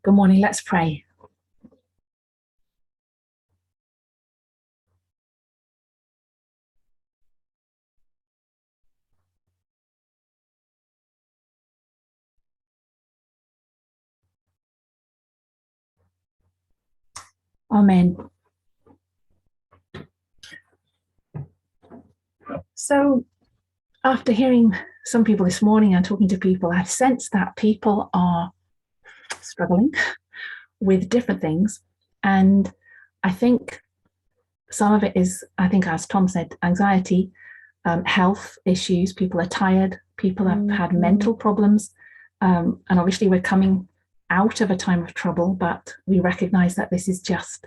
Good morning. Let's pray. Amen. So, after hearing some people this morning and talking to people, I've sensed that people are struggling with different things. And I think some of it is, as Tom said, anxiety, health issues. People are tired. People have had mental problems. And obviously, we're coming out of a time of trouble, but we recognize that this is just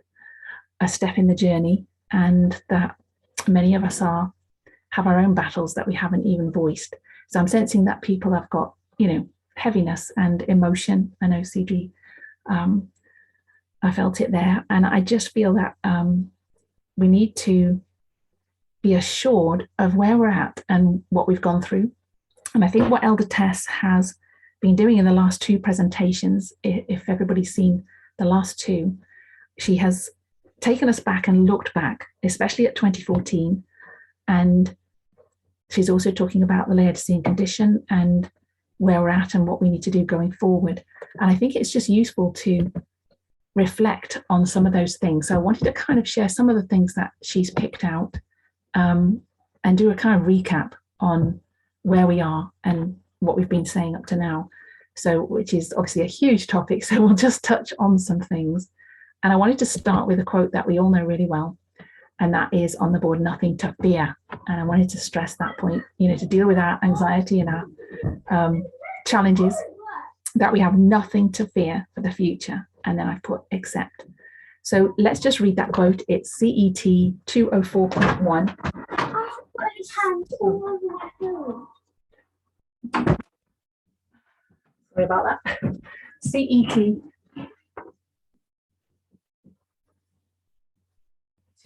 a step in the journey, and that many of us have our own battles that we haven't even voiced. So I'm sensing that people have got, heaviness and emotion. I know CG, I felt it there. And I just feel that we need to be assured of where we're at and what we've gone through. And I think what Elder Tess has been doing in the last two presentations, if everybody's seen the last two, she has taken us back and looked back, especially at 2014. And she's also talking about the Laodicean condition and where we're at and what we need to do going forward. And I think it's just useful to reflect on some of those things. So I wanted to kind of share some of the things that she's picked out, and do a kind of recap on where we are and what we've been saying up to now. So, which is obviously a huge topic. So we'll just touch on some things. And I wanted to start with a quote that we all know really well. And that is on the board, nothing to fear. And I wanted to stress that point, to deal with our anxiety and our challenges, that we have nothing to fear for the future. And then I've put except. So let's just read that quote. It's CET 204.1. Sorry about that. CET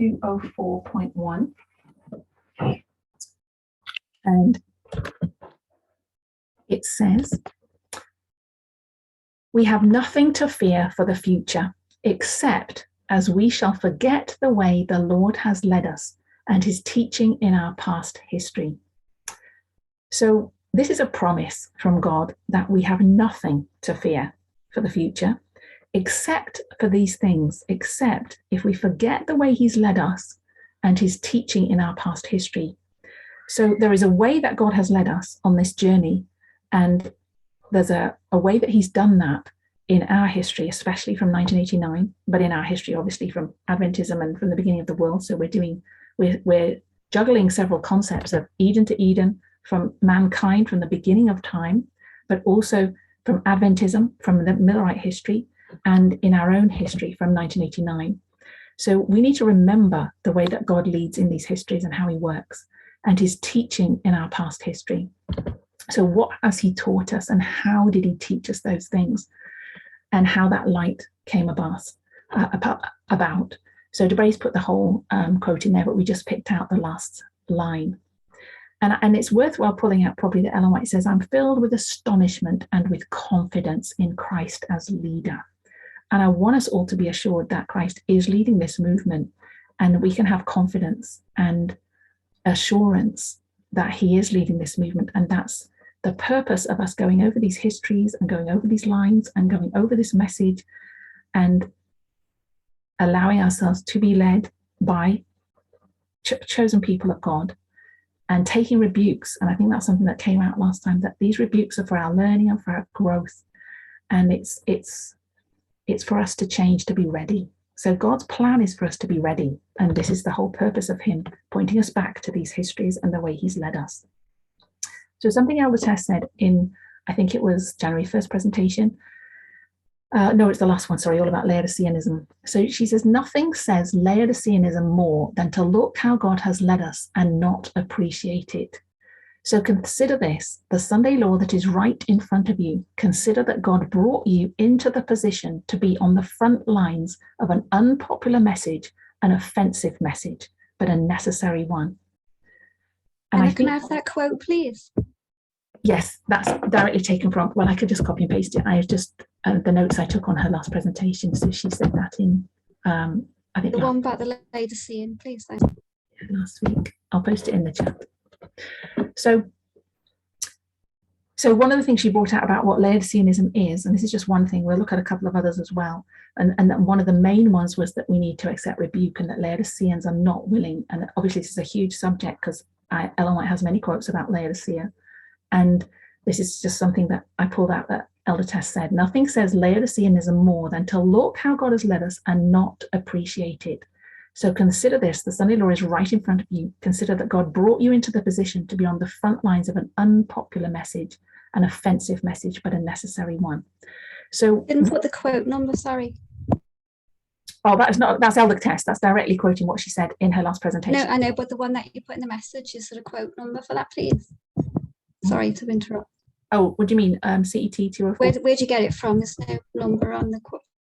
204.1. And it says, we have nothing to fear for the future, except as we shall forget the way the Lord has led us and his teaching in our past history. So this is a promise from God that we have nothing to fear for the future, except for these things, except if we forget the way he's led us and his teaching in our past history. So there is a way that God has led us on this journey, and there's a way that he's done that in our history, especially from 1989, but in our history, obviously, from Adventism and from the beginning of the world. So we're juggling several concepts of Eden to Eden, from mankind from the beginning of time, but also from Adventism, from the Millerite history, and in our own history from 1989. So we need to remember the way that God leads in these histories and how he works, and his teaching in our past history. So what has he taught us, and how did he teach us those things, and how that light came about. So Debray's put the whole quote in there, but we just picked out the last line. And it's worthwhile pulling out probably that Ellen White says, I'm filled with astonishment and with confidence in Christ as leader. And I want us all to be assured that Christ is leading this movement, and we can have confidence and assurance that he is leading this movement. And that's the purpose of us going over these histories and going over these lines and going over this message and allowing ourselves to be led by chosen people of God, and taking rebukes. And I think that's something that came out last time, that these rebukes are for our learning and for our growth. And it's for us to change, to be ready. So God's plan is for us to be ready. And this is the whole purpose of him pointing us back to these histories and the way he's led us. So something Elder Tess said in, I think it was January 1st presentation. No, it's the last one, sorry, all about Laodiceanism. So she says, nothing says Laodiceanism more than to look how God has led us and not appreciate it. So consider this, the Sunday law that is right in front of you. Consider that God brought you into the position to be on the front lines of an unpopular message, an offensive message, but a necessary one. And I can have that quote, please. Yes, that's directly taken from, well, I could just copy and paste it. I just the notes I took on her last presentation. So she said that in, I think the one about the Laodicean, please. Last week. I'll post it in the chat. So one of the things she brought out about what Laodiceanism is, and this is just one thing, we'll look at a couple of others as well, and that one of the main ones was that we need to accept rebuke, and that Laodiceans are not willing. And obviously this is a huge subject because Ellen White has many quotes about Laodicea, and this is just something that I pulled out that Elder Tess said. Nothing says Laodiceanism more than to look how God has led us and not appreciate it. So consider this, the Sunday law is right in front of you. Consider that God brought you into the position to be on the front lines of an unpopular message, an offensive message, but a necessary one. So didn't put the quote number, sorry. Oh, that's Elder Tess. That's directly quoting what she said in her last presentation. No, I know, but the one that you put in the message is sort of quote number for that, please. Sorry to interrupt. Oh, what do you mean? CET 204? Where'd you get it from? There's no number on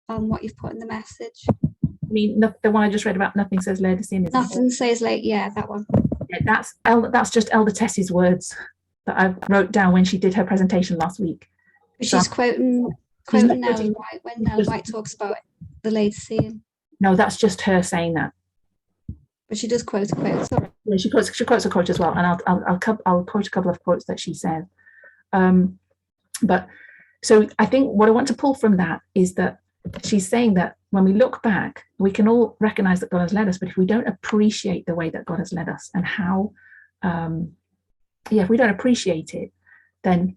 what you've put in the message. I mean, the one I just read about, nothing says Laodiceanism. Nothing says late. Yeah, that one. Yeah, that's just Elder Tess's words that I wrote down when she did her presentation last week. She's quoting Ellen White when Ellen White talks about the Laodicean. No, that's just her saying that. But she does quote a quote. Sorry. Yeah, she quotes a quote as well, and I'll quote a couple of quotes that she said. But so I think what I want to pull from that is that she's saying that when we look back, we can all recognize that God has led us, but if we don't appreciate the way that God has led us and how, if we don't appreciate it, then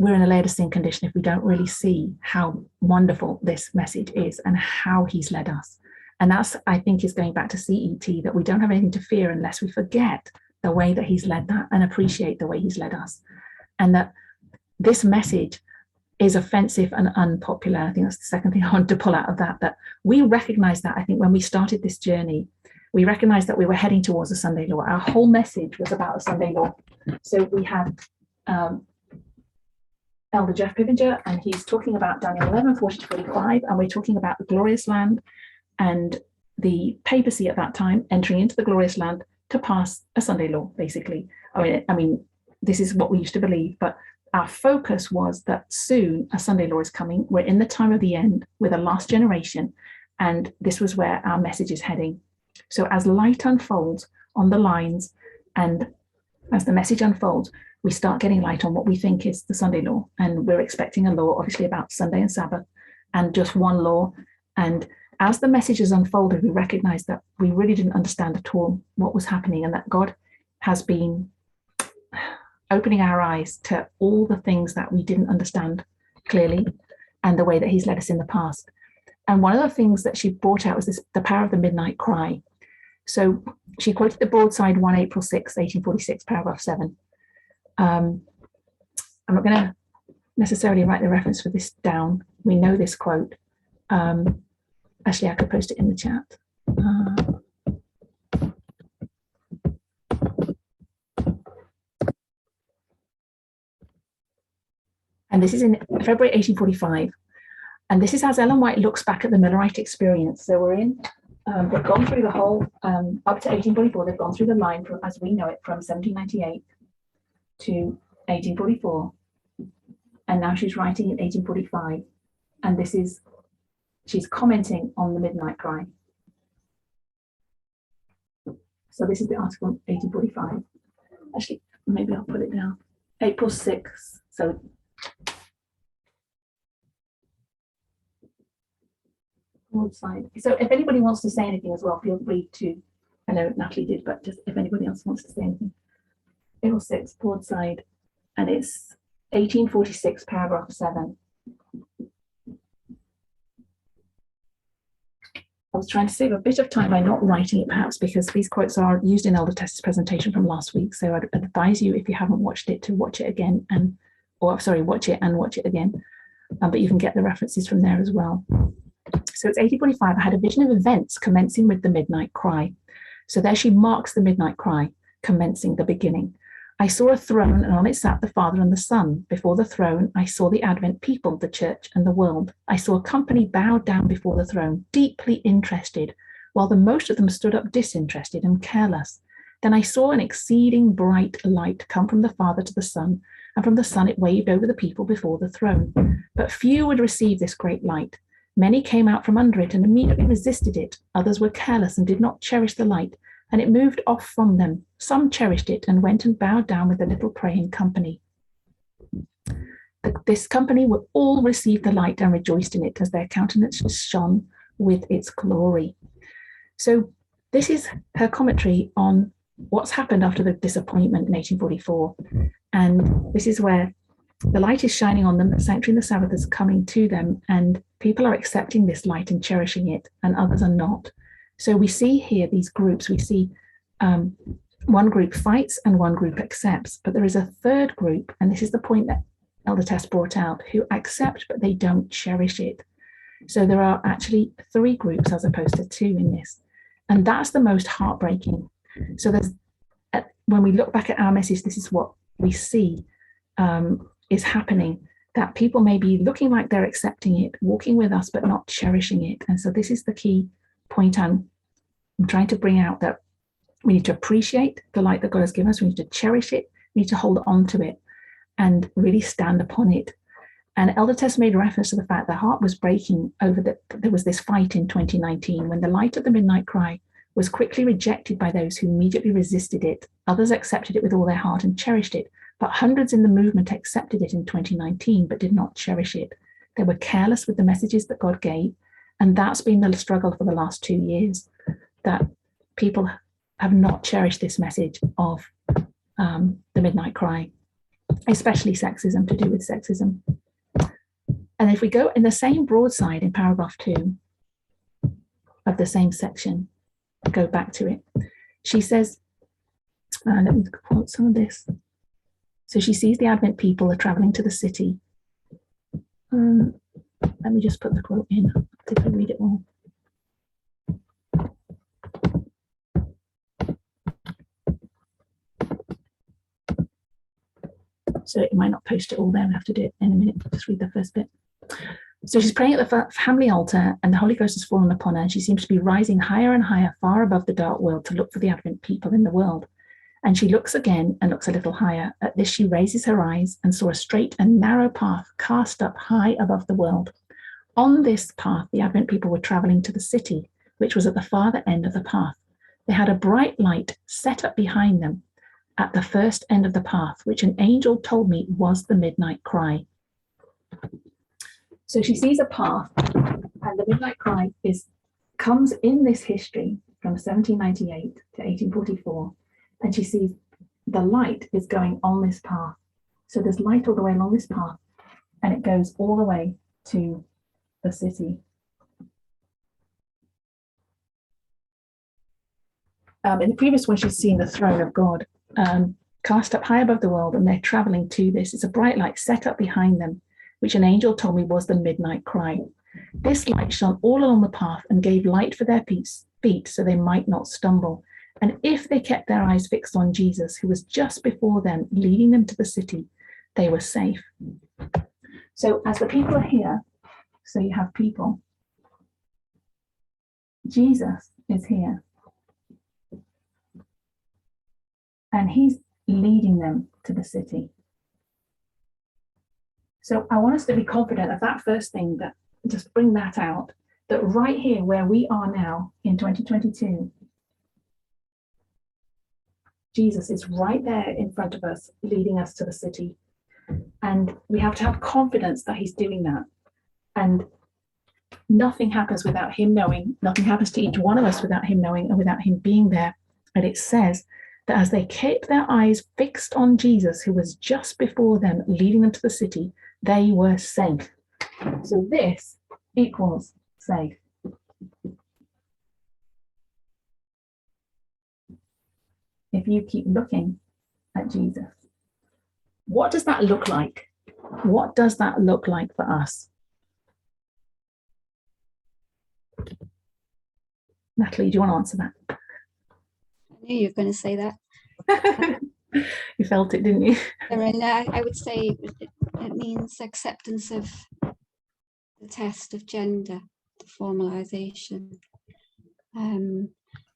we're in a Laodicean condition if we don't really see how wonderful this message is and how he's led us. And that's, I think, is going back to CET, that we don't have anything to fear unless we forget the way that he's led that and appreciate the way he's led us. And that this message is offensive and unpopular. I think that's the second thing I wanted to pull out of that we recognize that. I think when we started this journey, we recognized that we were heading towards the Sunday law. Our whole message was about the Sunday law. So we had Elder Jeff Pivinger, and he's talking about Daniel 11, 40 to 45, and we're talking about the glorious land and the papacy at that time entering into the glorious land to pass a Sunday law, basically. I mean, this is what we used to believe, but our focus was that soon a Sunday law is coming. We're in the time of the end with a last generation, and this was where our message is heading. So as light unfolds on the lines and as the message unfolds, we start getting light on what we think is the Sunday law. And we're expecting a law, obviously, about Sunday and Sabbath, and just one law. And as the messages unfolded, we recognized that we really didn't understand at all what was happening, and that God has been opening our eyes to all the things that we didn't understand clearly and the way that he's led us in the past. And one of the things that she brought out was the power of the midnight cry. So she quoted the broadside 1 April 6, 1846, paragraph 7. I'm not going to necessarily write the reference for this down. We know this quote. Actually, I could post it in the chat. And this is in February 1845. And this is as Ellen White looks back at the Millerite experience. So we're in, they've gone through the whole, up to 1844, they've gone through the line from, as we know it, from 1798 to 1844. And now she's writing in 1845. And this is, she's commenting on the midnight cry. So this is the article 1845. Actually, maybe I'll put it down. April 6th. So side. So if anybody wants to say anything as well, feel free to. I know Natalie did, but just if anybody else wants to say anything. April 6th, broadside, and it's 1846, paragraph 7. I was trying to save a bit of time by not writing it, perhaps, because these quotes are used in Elder Tess's presentation from last week. So I'd advise you, if you haven't watched it, to watch it again, watch it and watch it again. But you can get the references from there as well. So it's 1845. I had a vision of events commencing with the midnight cry. So there she marks the midnight cry, commencing the beginning. I saw a throne, and on it sat the Father and the Son. Before the throne, I saw the Advent people, the church and the world. I saw a company bowed down before the throne, deeply interested, while the most of them stood up disinterested and careless. Then I saw an exceeding bright light come from the Father to the Son, and from the Son it waved over the people before the throne. But few would receive this great light. Many came out from under it and immediately resisted it. Others were careless and did not cherish the light, and it moved off from them. Some cherished it and went and bowed down with a little praying company. This company would all receive the light and rejoiced in it, as their countenances shone with its glory. So this is her commentary on what's happened after the disappointment in 1844. And this is where the light is shining on them, the sanctuary and the Sabbath is coming to them, and people are accepting this light and cherishing it, and others are not. So we see here these groups. We see one group fights and one group accepts, but there is a third group, and this is the point that Elder Tess brought out, who accept but they don't cherish it. So there are actually 3 groups as opposed to 2 in this, and that's the most heartbreaking. So when we look back at our message, this is what we see is happening, that people may be looking like they're accepting it, walking with us, but not cherishing it. And so this is the key point I'm trying to bring out, that we need to appreciate the light that God has given us. We need to cherish it. We need to hold on to it and really stand upon it. And Elder Tess made reference to the fact the heart was breaking over that there was this fight in 2019 when the light of the midnight cry was quickly rejected by those who immediately resisted it. Others accepted it with all their heart and cherished it, but hundreds in the movement accepted it in 2019 but did not cherish it. They were careless with the messages that God gave, and that's been the struggle for the last 2 years, that people have not cherished this message of the midnight cry, especially sexism, to do with sexism. And if we go in the same broadside in paragraph 2 of the same section, go back to it, she says, let me quote some of this. So she sees the Advent people are traveling to the city. Let me just put the quote in. Did I read it all? So it might not post it all there. We have to do it in a minute. Just read the first bit. So she's praying at the family altar, and the Holy Ghost has fallen upon her, and she seems to be rising higher and higher, far above the dark world, to look for the Advent people in the world. And she looks again and looks a little higher. At this, she raises her eyes and saw a straight and narrow path cast up high above the world. On this path, the Advent people were traveling to the city, which was at the farther end of the path. They had a bright light set up behind them at the first end of the path, which an angel told me was the midnight cry. So she sees a path, and the midnight cry comes in this history from 1798 to 1844, and she sees the light is going on this path. So there's light all the way along this path, and it goes all the way to the city. In the previous one, she's seen the throne of God cast up high above the world, and they're traveling to this. It's a bright light set up behind them, which an angel told me was the midnight cry. This light shone all along the path and gave light for their feet so they might not stumble. And if they kept their eyes fixed on Jesus, who was just before them, leading them to the city, they were safe. So as the people are here, so you have people, Jesus is here. And he's leading them to the city. So I want us to be confident of that first thing, that just bring that out, that right here where we are now in 2022, Jesus is right there in front of us, leading us to the city. And we have to have confidence that he's doing that. And nothing happens without him knowing. Nothing happens to each one of us without him knowing and without him being there. And it says that as they kept their eyes fixed on Jesus, who was just before them, leading them to the city, they were safe. So this equals safe. If you keep looking at Jesus, what does that look like? What does that look like for us? Natalie, do you want to answer that? I knew you were going to say that. You felt it, didn't you? I would say it means acceptance of the test of gender, the formalization,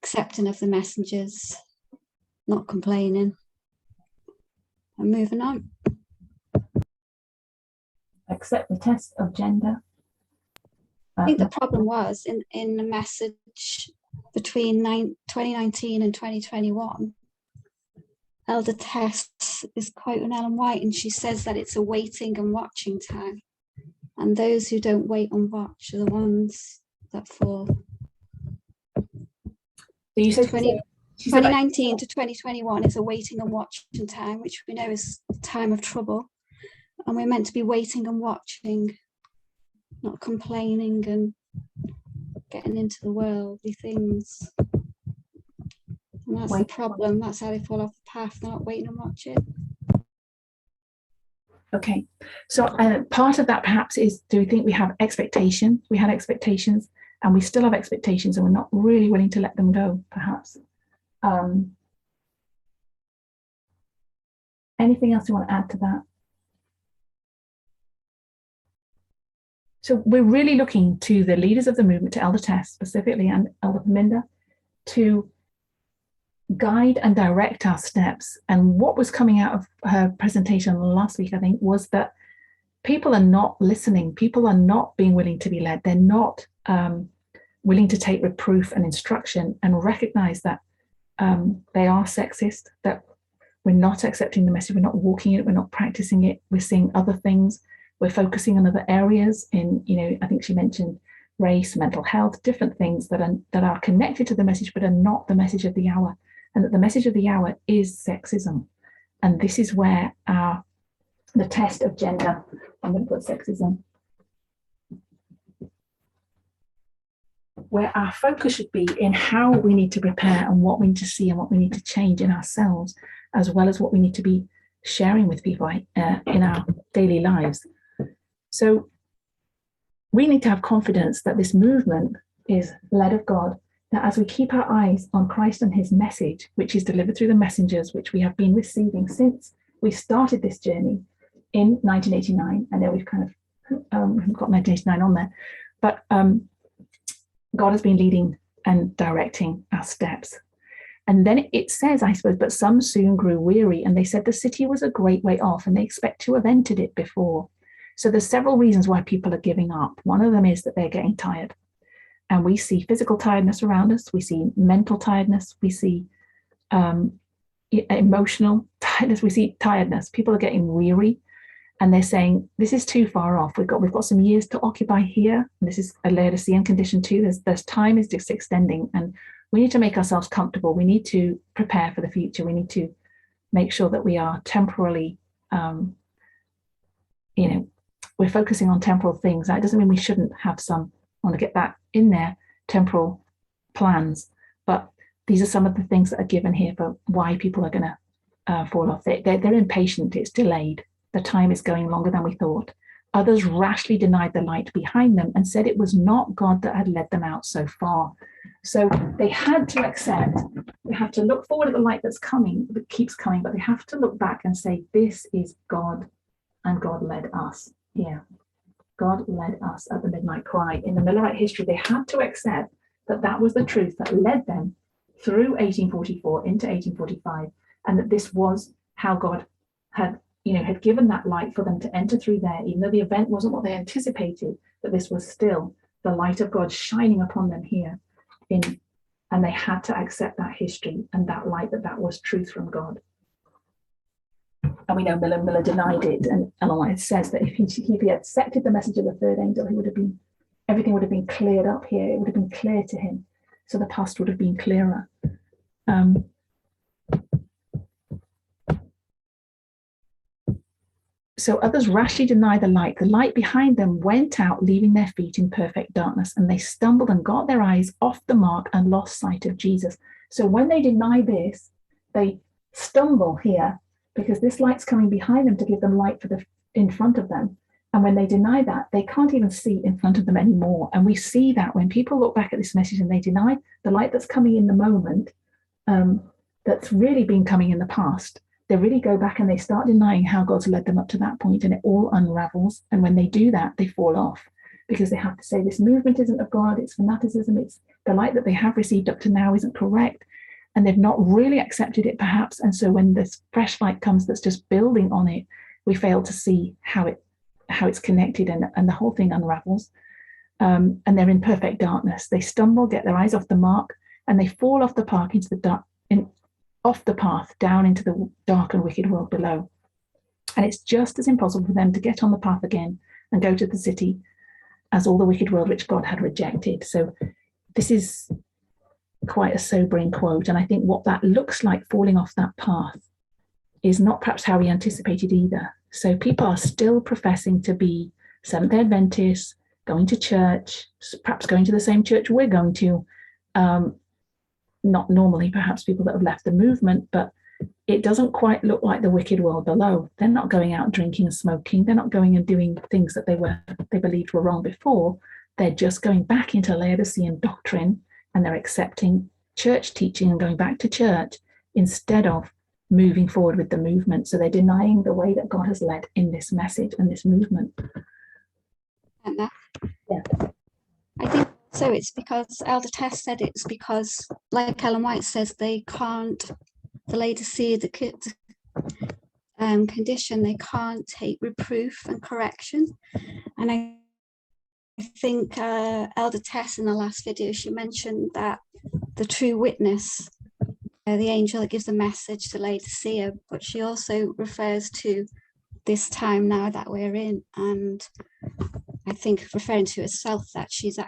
accepting of the messengers, not complaining, and moving on. Accept the test of gender. I think the problem was in the message between 2019 and 2021. Elder Tess is quoting Ellen White, and she says that it's a waiting and watching time. And those who don't wait and watch are the ones that fall. So you said 2019 to 2021 is a waiting and watching time, which we know is a time of trouble. And we're meant to be waiting and watching, not complaining and getting into the worldly things. And that's the problem. That's how they fall off the path. They're not waiting and watching. Okay, so part of that perhaps is, do we think we have expectations? We had expectations, and we still have expectations, and we're not really willing to let them go, perhaps. Anything else you want to add to that? So we're really looking to the leaders of the movement, to Elder Tess specifically, and Elder Paminda, to guide and direct our steps. And what was coming out of her presentation last week, I think, was that people are not listening. People are not being willing to be led. They're not willing to take reproof and instruction and recognize that they are sexist, that we're not accepting the message, we're not walking it, we're not practicing it, we're seeing other things, we're focusing on other areas in, I think she mentioned race, mental health, different things that are connected to the message but are not the message of the hour, and that the message of the hour is sexism. And this is where the test of gender, I'm going to put sexism, where our focus should be in how we need to prepare and what we need to see and what we need to change in ourselves, as well as what we need to be sharing with people in our daily lives. So we need to have confidence that this movement is led of God, that as we keep our eyes on Christ and his message, which is delivered through the messengers, which we have been receiving since we started this journey in 1989, I know we've kind of we haven't got 1989 on there, but God has been leading and directing our steps. And then it says, I suppose, but some soon grew weary, and they said the city was a great way off, and they expect to have entered it before. So there's several reasons why people are giving up. One of them is that they're getting tired. And we see physical tiredness around us. We see mental tiredness. We see emotional tiredness. We see tiredness. People are getting weary, and they're saying, this is too far off. We've got some years to occupy here. And this is a Laodicean condition too. There's time is just extending, and we need to make ourselves comfortable. We need to prepare for the future. We need to make sure that we are temporarily, we're focusing on temporal things. That doesn't mean we shouldn't have some, I want to get that in there, temporal plans. But these are some of the things that are given here for why people are going to fall off. They're impatient. It's delayed. The time is going longer than we thought. Others rashly denied the light behind them and said it was not God that had led them out so far. So they had to accept, they have to look forward at the light that's coming, that keeps coming, but they have to look back and say, this is God, and God led us here. God led us at the midnight cry. In the Millerite history, they had to accept that that was the truth that led them through 1844 into 1845, and that this was how God had given that light for them to enter through there, even though the event wasn't what they anticipated, but this was still the light of God shining upon them here. And they had to accept that history and that light, that was truth from God. And we know Miller denied it, and Ellen White says that if he accepted the message of the third angel, everything would have been cleared up here. It would have been clear to him. So the past would have been clearer. So others rashly denied the light behind them went out, leaving their feet in perfect darkness, and they stumbled and got their eyes off the mark and lost sight of Jesus. So when they deny this, they stumble here because this light's coming behind them to give them light for in front of them. And when they deny that, they can't even see in front of them anymore. And we see that when people look back at this message and they deny the light that's coming in the moment, that's really been coming in the past, they really go back and they start denying how God's led them up to that point, and it all unravels. And when they do that, they fall off because they have to say this movement isn't of God, it's fanaticism, it's the light that they have received up to now isn't correct. and they've not really accepted it perhaps. And so when this fresh light comes that's just building on it, we fail to see how it's connected, and the whole thing unravels. And they're in perfect darkness. They stumble, get their eyes off the mark, and they fall off the path into the dark, off the path down into the dark and wicked world below. And it's just as impossible for them to get on the path again and go to the city as all the wicked world which God had rejected. So this is quite a sobering quote. And I think what that looks like, falling off that path, is not perhaps how we anticipated either. So people are still professing to be Seventh-day Adventists, going to church, perhaps going to the same church we're going to. Not normally, perhaps people that have left the movement, but it doesn't quite look like the wicked world below. They're not going out drinking and smoking. They're not going and doing things that they believed were wrong before. They're just going back into Laodicean doctrine, and they're accepting church teaching and going back to church instead of moving forward with the movement. So they're denying the way that God has led in this message and this movement. And Yeah. I think so. It's because Elder Tess said it's because, like Ellen White says, they can't, the Laodicea, the condition, they can't take reproof and correction. And I think Elder Tess in the last video, she mentioned that the true witness, the angel that gives the message to Laodicea, but she also refers to this time now that we're in, and I think referring to herself that she's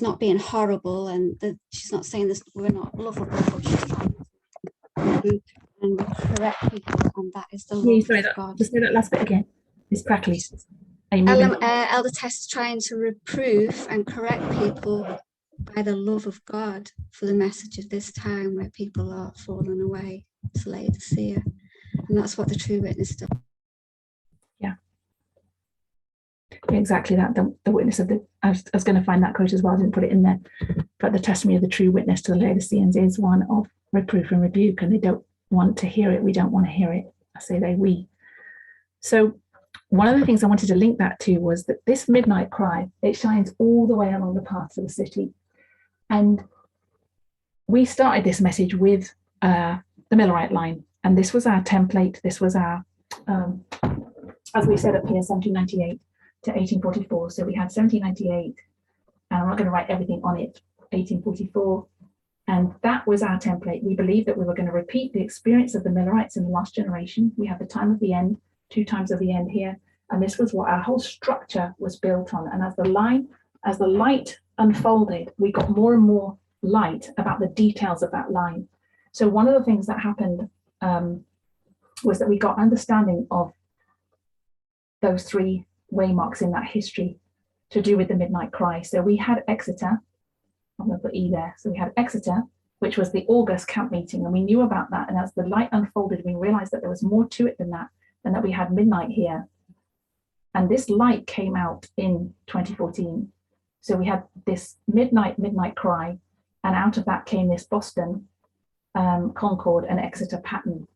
not being horrible, and she's not saying this, we're not lovable, but she's trying to and correct people, and that is the love of God. Just say that last bit again. It's crackly. Elder Tess is trying to reprove and correct people by the love of God for the message of this time where people are falling away to Laodicea, and that's what the true witness does. Yeah, exactly that. The witness of the, I was going to find that quote as well, I didn't put it in there, but the testimony of the true witness to the Laodiceans is one of reproof and rebuke, and they don't want to hear it. We don't want to hear it. I say we. So one of the things I wanted to link that to was that this midnight cry, it shines all the way along the paths of the city. And we started this message with the Millerite line, and this was our template. This was our, as we said up here, 1798 to 1844. So we had 1798, and I'm not going to write everything on it, 1844. And that was our template. We believed that we were going to repeat the experience of the Millerites in the last generation. We have the time of the end, 2 times of the end here. And this was what our whole structure was built on. And as the light unfolded, we got more and more light about the details of that line. So one of the things that happened was that we got understanding of those 3 waymarks in that history to do with the midnight cry. So we had Exeter, I'm going to put E there. So we had Exeter, which was the August camp meeting, and we knew about that. And as the light unfolded, we realized that there was more to it than that, and that we had midnight here. And this light came out in 2014. So we had this midnight cry, and out of that came this Boston, Concord, and Exeter pattern.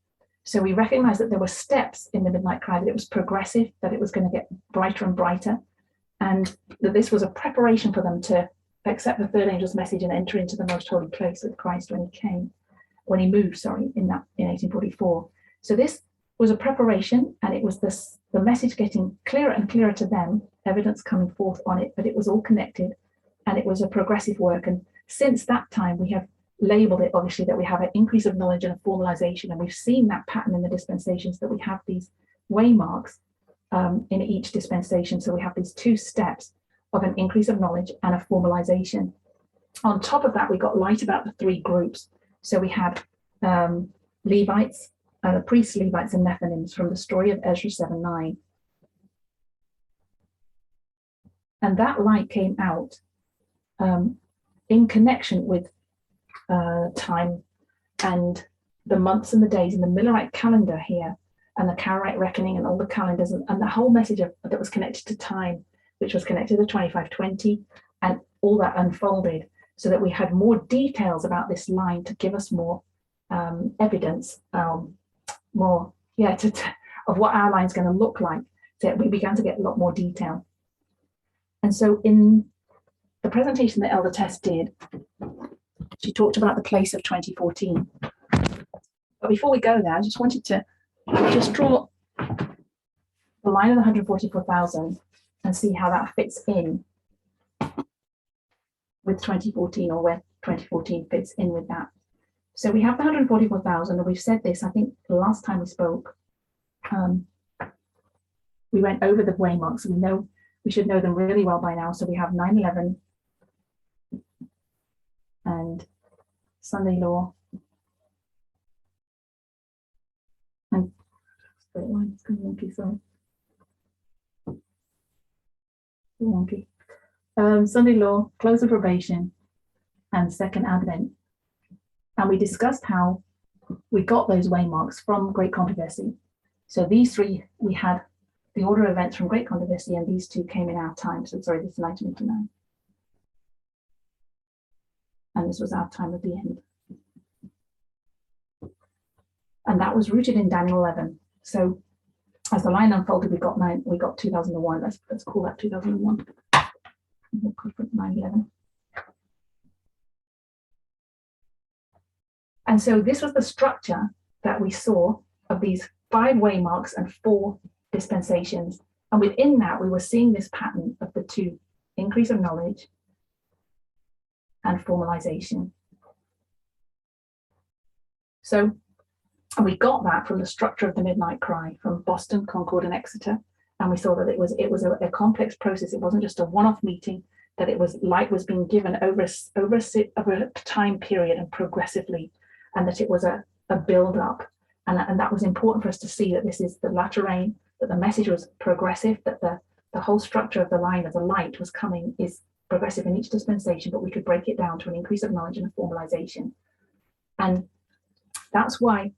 So we recognized that there were steps in the midnight cry, that it was progressive, that it was going to get brighter and brighter, and that this was a preparation for them to accept the third angel's message and enter into the most holy place with Christ when he moved in 1844. So this was a preparation, and it was the message getting clearer and clearer to them, evidence coming forth on it, but it was all connected, and it was a progressive work. And since that time, we have labeled it, obviously, that we have an increase of knowledge and a formalization, and we've seen that pattern in the dispensations, that we have these waymarks in each dispensation. So we have these 2 steps of an increase of knowledge and a formalization. On top of that, we got light about the 3 groups. So we had Levites, priests, Levites, and Nethinims from the story of Ezra 7:9. And that light came out in connection with time and the months and the days in the Millerite calendar here, and the Karaite reckoning, and all the calendars, and the whole message that was connected to time, which was connected to 2520, and all that unfolded, so that we had more details about this line to give us more evidence, of what our line's going to look like. So we began to get a lot more detail. And so in the presentation that Elder Tess did, she talked about the place of 2014. But before we go there, I just wanted to just draw the line of the 144,000 and see how that fits in with 2014, or where 2014 fits in with that. So we have the 144,000, and we've said this, I think the last time we spoke, we went over the waymarks, and we should know them really well by now. So we have 9/11 and Sunday law and straight line, it's wonky, sorry. Wonky. Sunday law, close of probation, and second advent. And we discussed how we got those waymarks from Great Controversy. So these three, we had the order of events from Great Controversy, and these two came in our time. So sorry, this is 1989. And this was our time at the end. And that was rooted in Daniel 11. So as the line unfolded, we got 2001. Let's call that 2001. 9/11. And so this was the structure that we saw of these 5 waymarks and 4 dispensations. And within that, we were seeing this pattern of the 2, increase of knowledge and formalization. So, and we got that from the structure of the Midnight Cry from Boston, Concord, and Exeter. And we saw that it was a complex process. It wasn't just a one-off meeting, that it was light was being given over a time period and progressively, and that it was a build-up. And that was important for us to see, that this is the latter rain, that the message was progressive, that the whole structure of the line of the light was coming is progressive in each dispensation, but we could break it down to an increase of knowledge and a formalization. And that's why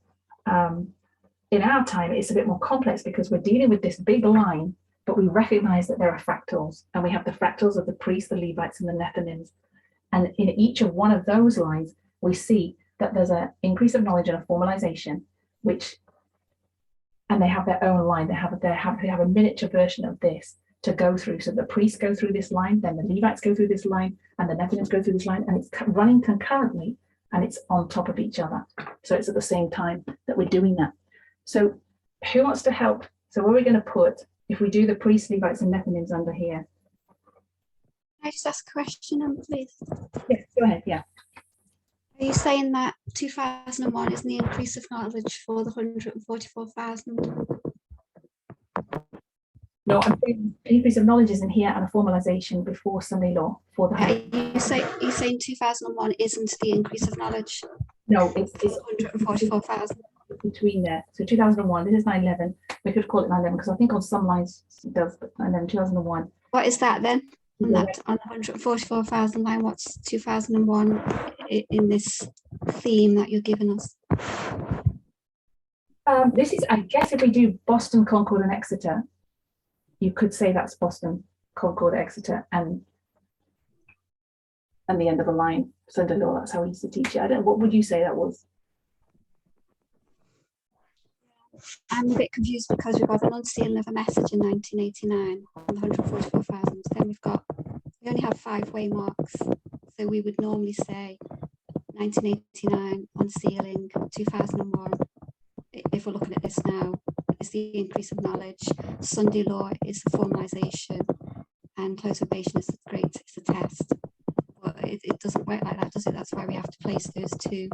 in our time it's a bit more complex, because we're dealing with this big line, but we recognize that there are fractals, and we have the fractals of the priests, the Levites, and the Nethinims. And in each of one of those lines, we see that there's an increase of knowledge and a formalization, and they have their own line. They have a miniature version of this to go through. So the priests go through this line, then the Levites go through this line, and the Nethinims go through this line, and it's running concurrently, and it's on top of each other. So it's at the same time that we're doing that. So who wants to help? So where are we going to put, if we do the priests, Levites, and Nethinims under here? Can I just ask a question, please? Yes, go ahead, yeah. Are you saying that 2001 is the increase of knowledge for the 144,000? No, I'm saying increase of knowledge is in here, and a formalization before Sunday law for the. You're saying 2001 isn't the increase of knowledge? No, it's 144,000. Between there. So 2001, this is 9/11. We could call it 9/11 because I think on some lines it does, but 2001. What is that then? On the 144,000 line, what's 2001 in this theme that you're giving us? This is, I guess, if we do Boston, Concord, and Exeter, you could say that's Boston, Concord, Exeter, and the end of the line. Sunday law. That's how we used to teach it. I don't know, what would you say that was? I'm a bit confused because we've got an unsealing of a message in 1989 on the 144,000. Then we only have 5 waymarks. So we would normally say 1989 unsealing, 2001. If we're looking at this now, is the increase of knowledge. Sunday law is the formalization, and close probation is the test. But it doesn't work like that, does it? That's why we have to place those 2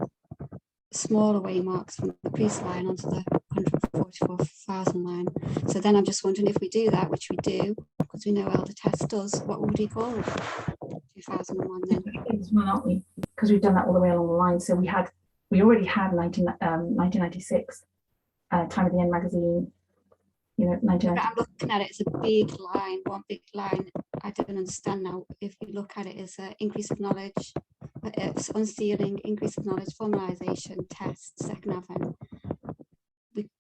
smaller waymarks from the priest line onto the 144,000 line. So then I'm just wondering, if we do that, which we do, because we know Elder Test does, what would we call it? 2001 then? Well, aren't we? Because we've done that all the way along the line. So we already had 1996, Time of the End magazine. You know, 1990. I'm looking at it as a big line, one big line. I don't understand now. If we look at it as an increase of knowledge, it's unsealing, increase of knowledge, formalization, test, second advent.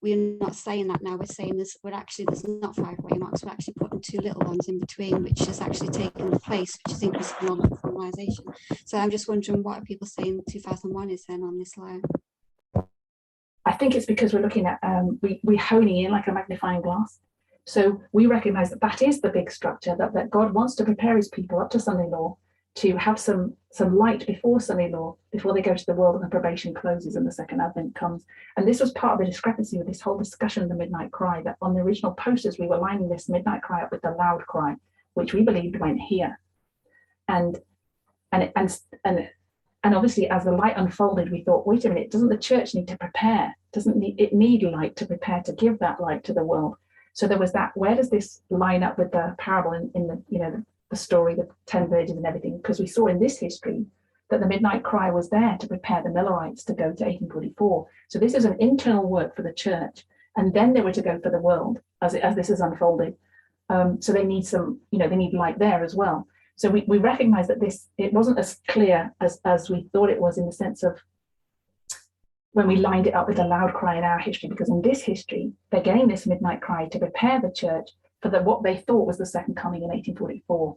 We're not saying that now. We're saying there's not 5 waymarks. We're actually putting 2 little ones in between, which is actually taking the place, which is increase of knowledge and formalization. So I'm just wondering, what are people saying 2001 is then on this line? I think it's because we're looking at, we're honing in like a magnifying glass. So we recognize that is the big structure, that God wants to prepare his people up to Sunday law, to have some light before Sunday law, before they go to the world and the probation closes and the second advent comes. And this was part of the discrepancy with this whole discussion of the midnight cry, that on the original posters we were lining this midnight cry up with the loud cry, which we believed went here. And obviously as the light unfolded, we thought, wait a minute, doesn't the church need to prepare? Doesn't it need light to prepare to give that light to the world? So there was that, where does this line up with the parable in the, you know, the story, the 10 virgins and everything? Because we saw in this history that the midnight cry was there to prepare the Millerites to go to 1844. So this is an internal work for the church. And then they were to go for the world as this is unfolded. So they need some, you know, they need light there as well. So we recognize that it wasn't as clear as we thought it was, in the sense of when we lined it up with a loud cry in our history, because in this history, they're getting this midnight cry to prepare the church for what they thought was the second coming in 1844.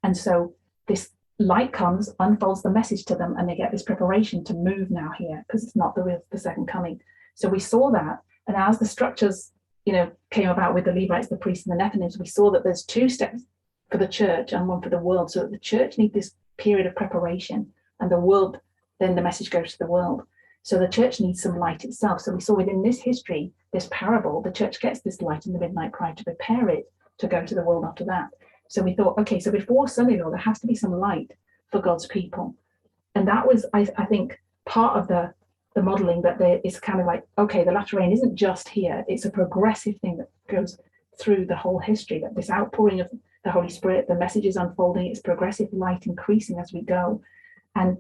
And so this light comes, unfolds the message to them, and they get this preparation to move now here, because it's not the second coming. So we saw that, and as the structures, you know, came about with the Levites, the priests, and the Nethinims, we saw that there's 2 steps for the church and 1 for the world. So that the church needs this period of preparation, and the world, then the message goes to the world. So the church needs some light itself. So we saw within this history, this parable, the church gets this light in the midnight cry to prepare it to go to the world after that. So we thought, okay, so before Sunday law, there has to be some light for God's people. And that was, I think, part of the modeling, that there is kind of like, okay, the latter rain isn't just here. It's a progressive thing that goes through the whole history, that this outpouring of the Holy Spirit, the message is unfolding, it's progressive light increasing as we go. And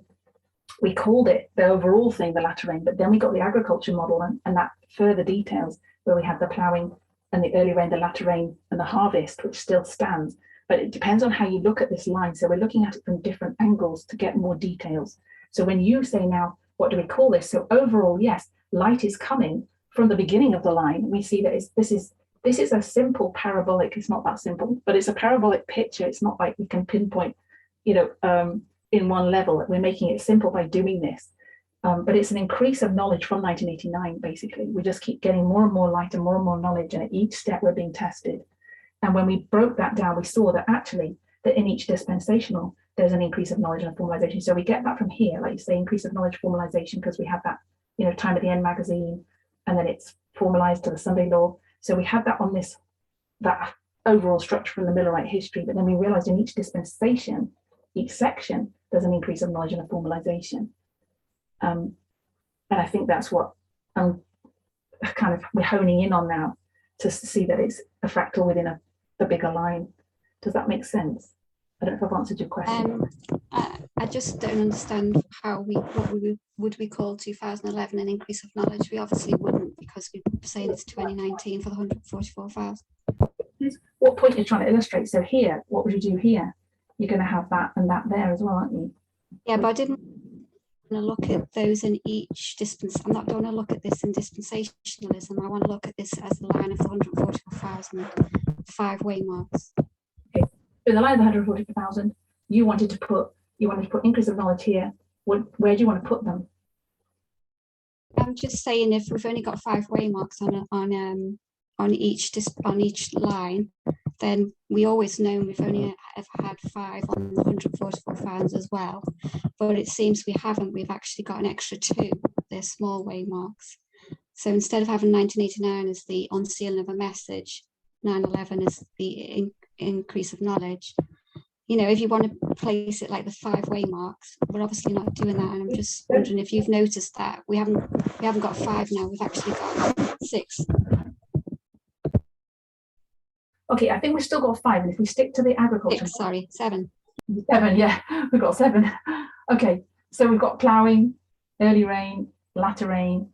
we called it the overall thing, the latter rain, but then we got the agriculture model and that further details, where we have the ploughing and the early rain, the latter rain, and the harvest, which still stands. But it depends on how you look at this line. So we're looking at it from different angles to get more details. So when you say now, what do we call this? So overall, yes, light is coming from the beginning of the line. We see that this is a simple parabolic. It's not that simple, but it's a parabolic picture. It's not like we can pinpoint, you know, in one level. We're making it simple by doing this. But it's an increase of knowledge from 1989, basically. We just keep getting more and more light and more knowledge, and at each step we're being tested. And when we broke that down, we saw that actually, that in each dispensational, there's an increase of knowledge and formalization. So we get that from here, like you say, increase of knowledge, formalization, because we have that, you know, Time at the End magazine, and then it's formalized to the Sunday law. So we have that on that overall structure from the Millerite history, but then we realized in each dispensation, each section, there's an increase of knowledge and a formalization. And I think that's what we're honing in on now, to see that it's a fractal within a bigger line. Does that make sense? I don't know if I've answered your question. I just don't understand would we call 2011 an increase of knowledge? We obviously wouldn't, because we're saying it's 2019 for the 144,000. What point you're trying to illustrate? So here, what would you do here? You're going to have that and that there as well, aren't you? Yeah, but I didn't want to look at those in each I'm not going to look at this in dispensationalism. I want to look at this as the line of the 144,000 5-way marks. Okay. So the line of the 144,000, you wanted to put increase of knowledge here. Where do you want to put them? I'm just saying, if we've only got 5-way marks on each line, then we always know we've only ever had 5 on the 144,000 as well. But it seems we haven't. We've actually got an extra 2. They're small way marks. So instead of having 1989 as the unsealing of a message, 9/11 is the increase of knowledge. You know, if you want to place it like the 5-way marks, we're obviously not doing that. And I'm just wondering if you've noticed that we haven't got 5 now. We've actually got 6. Okay, I think we've still got 5, and if we stick to the agriculture, 7. 7, yeah, we've got 7. Okay, so we've got ploughing, early rain, latter rain,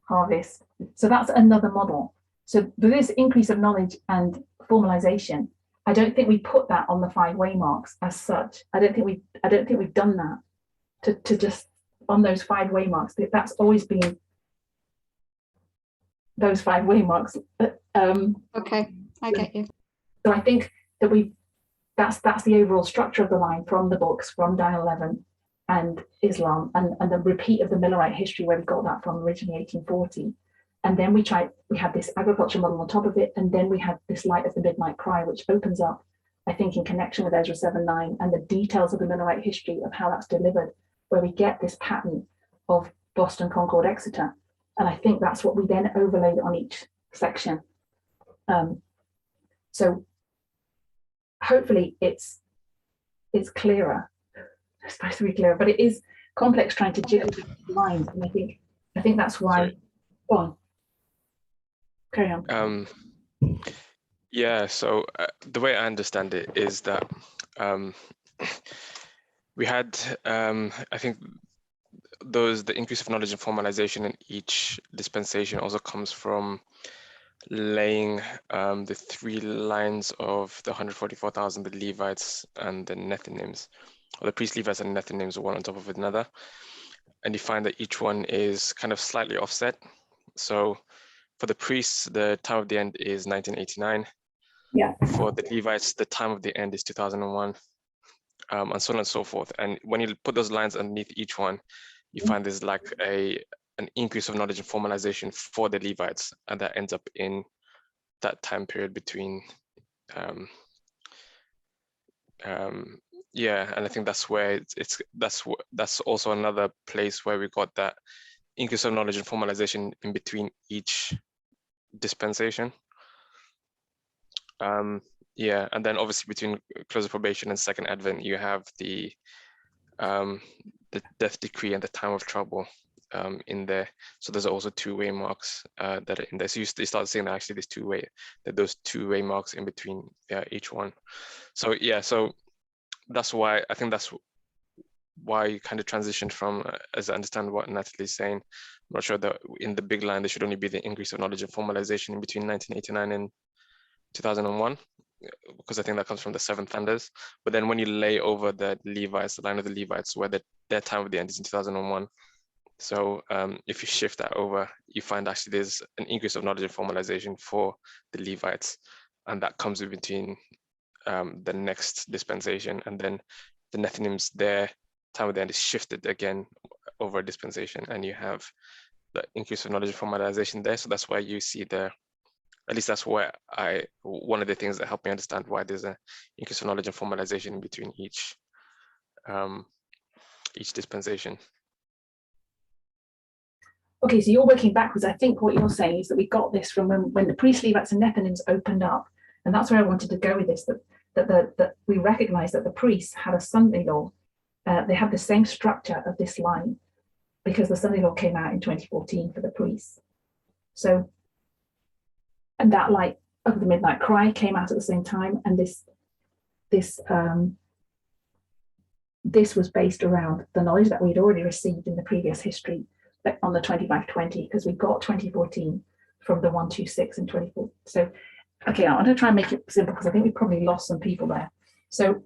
harvest. So that's another model. So with this increase of knowledge and formalization, I don't think we put that on the 5-way marks as such. I don't think we've done that to just on those 5-way marks. That's always been those 5-way marks. Okay, I get you. So I think that that's the overall structure of the line from the books, from 9/11 and Islam, and the repeat of the Millerite history, where we got that from originally 1840. And then we had this agriculture model on top of it, and then we had this light of the midnight cry, which opens up I think in connection with Ezra 7:9 and the details of the Millerite history of how that's delivered, where we get this pattern of Boston, Concord, Exeter. And I think that's what we then overlaid on each section. So hopefully it's clearer. It's supposed to be clearer, but it is complex trying to jiggle the lines. And I think that's why. Sorry. Go on. Carry on. Yeah, so the way I understand it is that we had, I think, the increase of knowledge and formalization in each dispensation also comes from laying the 3 lines of the 144,000, the Levites and the Nethinims, or the priests, Levites, and Nethinims are one on top of another. And you find that each one is kind of slightly offset. So for the priests, the time of the end is 1989. Yeah. For the Levites, the time of the end is 2001, and so on and so forth. And when you put those lines underneath each one, you find there's like an increase of knowledge and formalization for the Levites, and that ends up in that time period between, yeah, and I think that's where that's also another place where we got that increase of knowledge and formalization in between each dispensation. Yeah, and then obviously between close of probation and second advent, you have the death decree and the time of trouble in there. So there's also 2-way marks that are in there. So you start seeing that actually those 2-way marks in between each one. So yeah, so that's why I think that's why you kind of transitioned from, as I understand what Natalie's saying, I'm not sure that in the big line there should only be the increase of knowledge and formalization in between 1989 and 2001, because I think that comes from the 7 thunders. But then when you lay over the Levites, the line of the Levites, where their time of the end is in 2001. So if you shift that over, you find actually there's an increase of knowledge and formalization for the Levites, and that comes in between the next dispensation, and then the Nethinims, their time of the end is shifted again over a dispensation, and you have the increase of knowledge and formalization there. So that's why you see at least that's where one of the things that helped me understand why there's an increase of knowledge and formalization in between each dispensation. Okay, so you're working backwards. I think what you're saying is that we got this from when the priests, Levites, and Nethinims opened up, and that's where I wanted to go with this. That we recognize that the priests had a Sunday law. They had the same structure of this line because the Sunday law came out in 2014 for the priests. So, and that light of the midnight cry came out at the same time, and this was based around the knowledge that we'd already received in the previous history on the 2520, because we got 2014 from the 126 and 24. So, okay, I'm going to try and make it simple because I think we probably lost some people there. So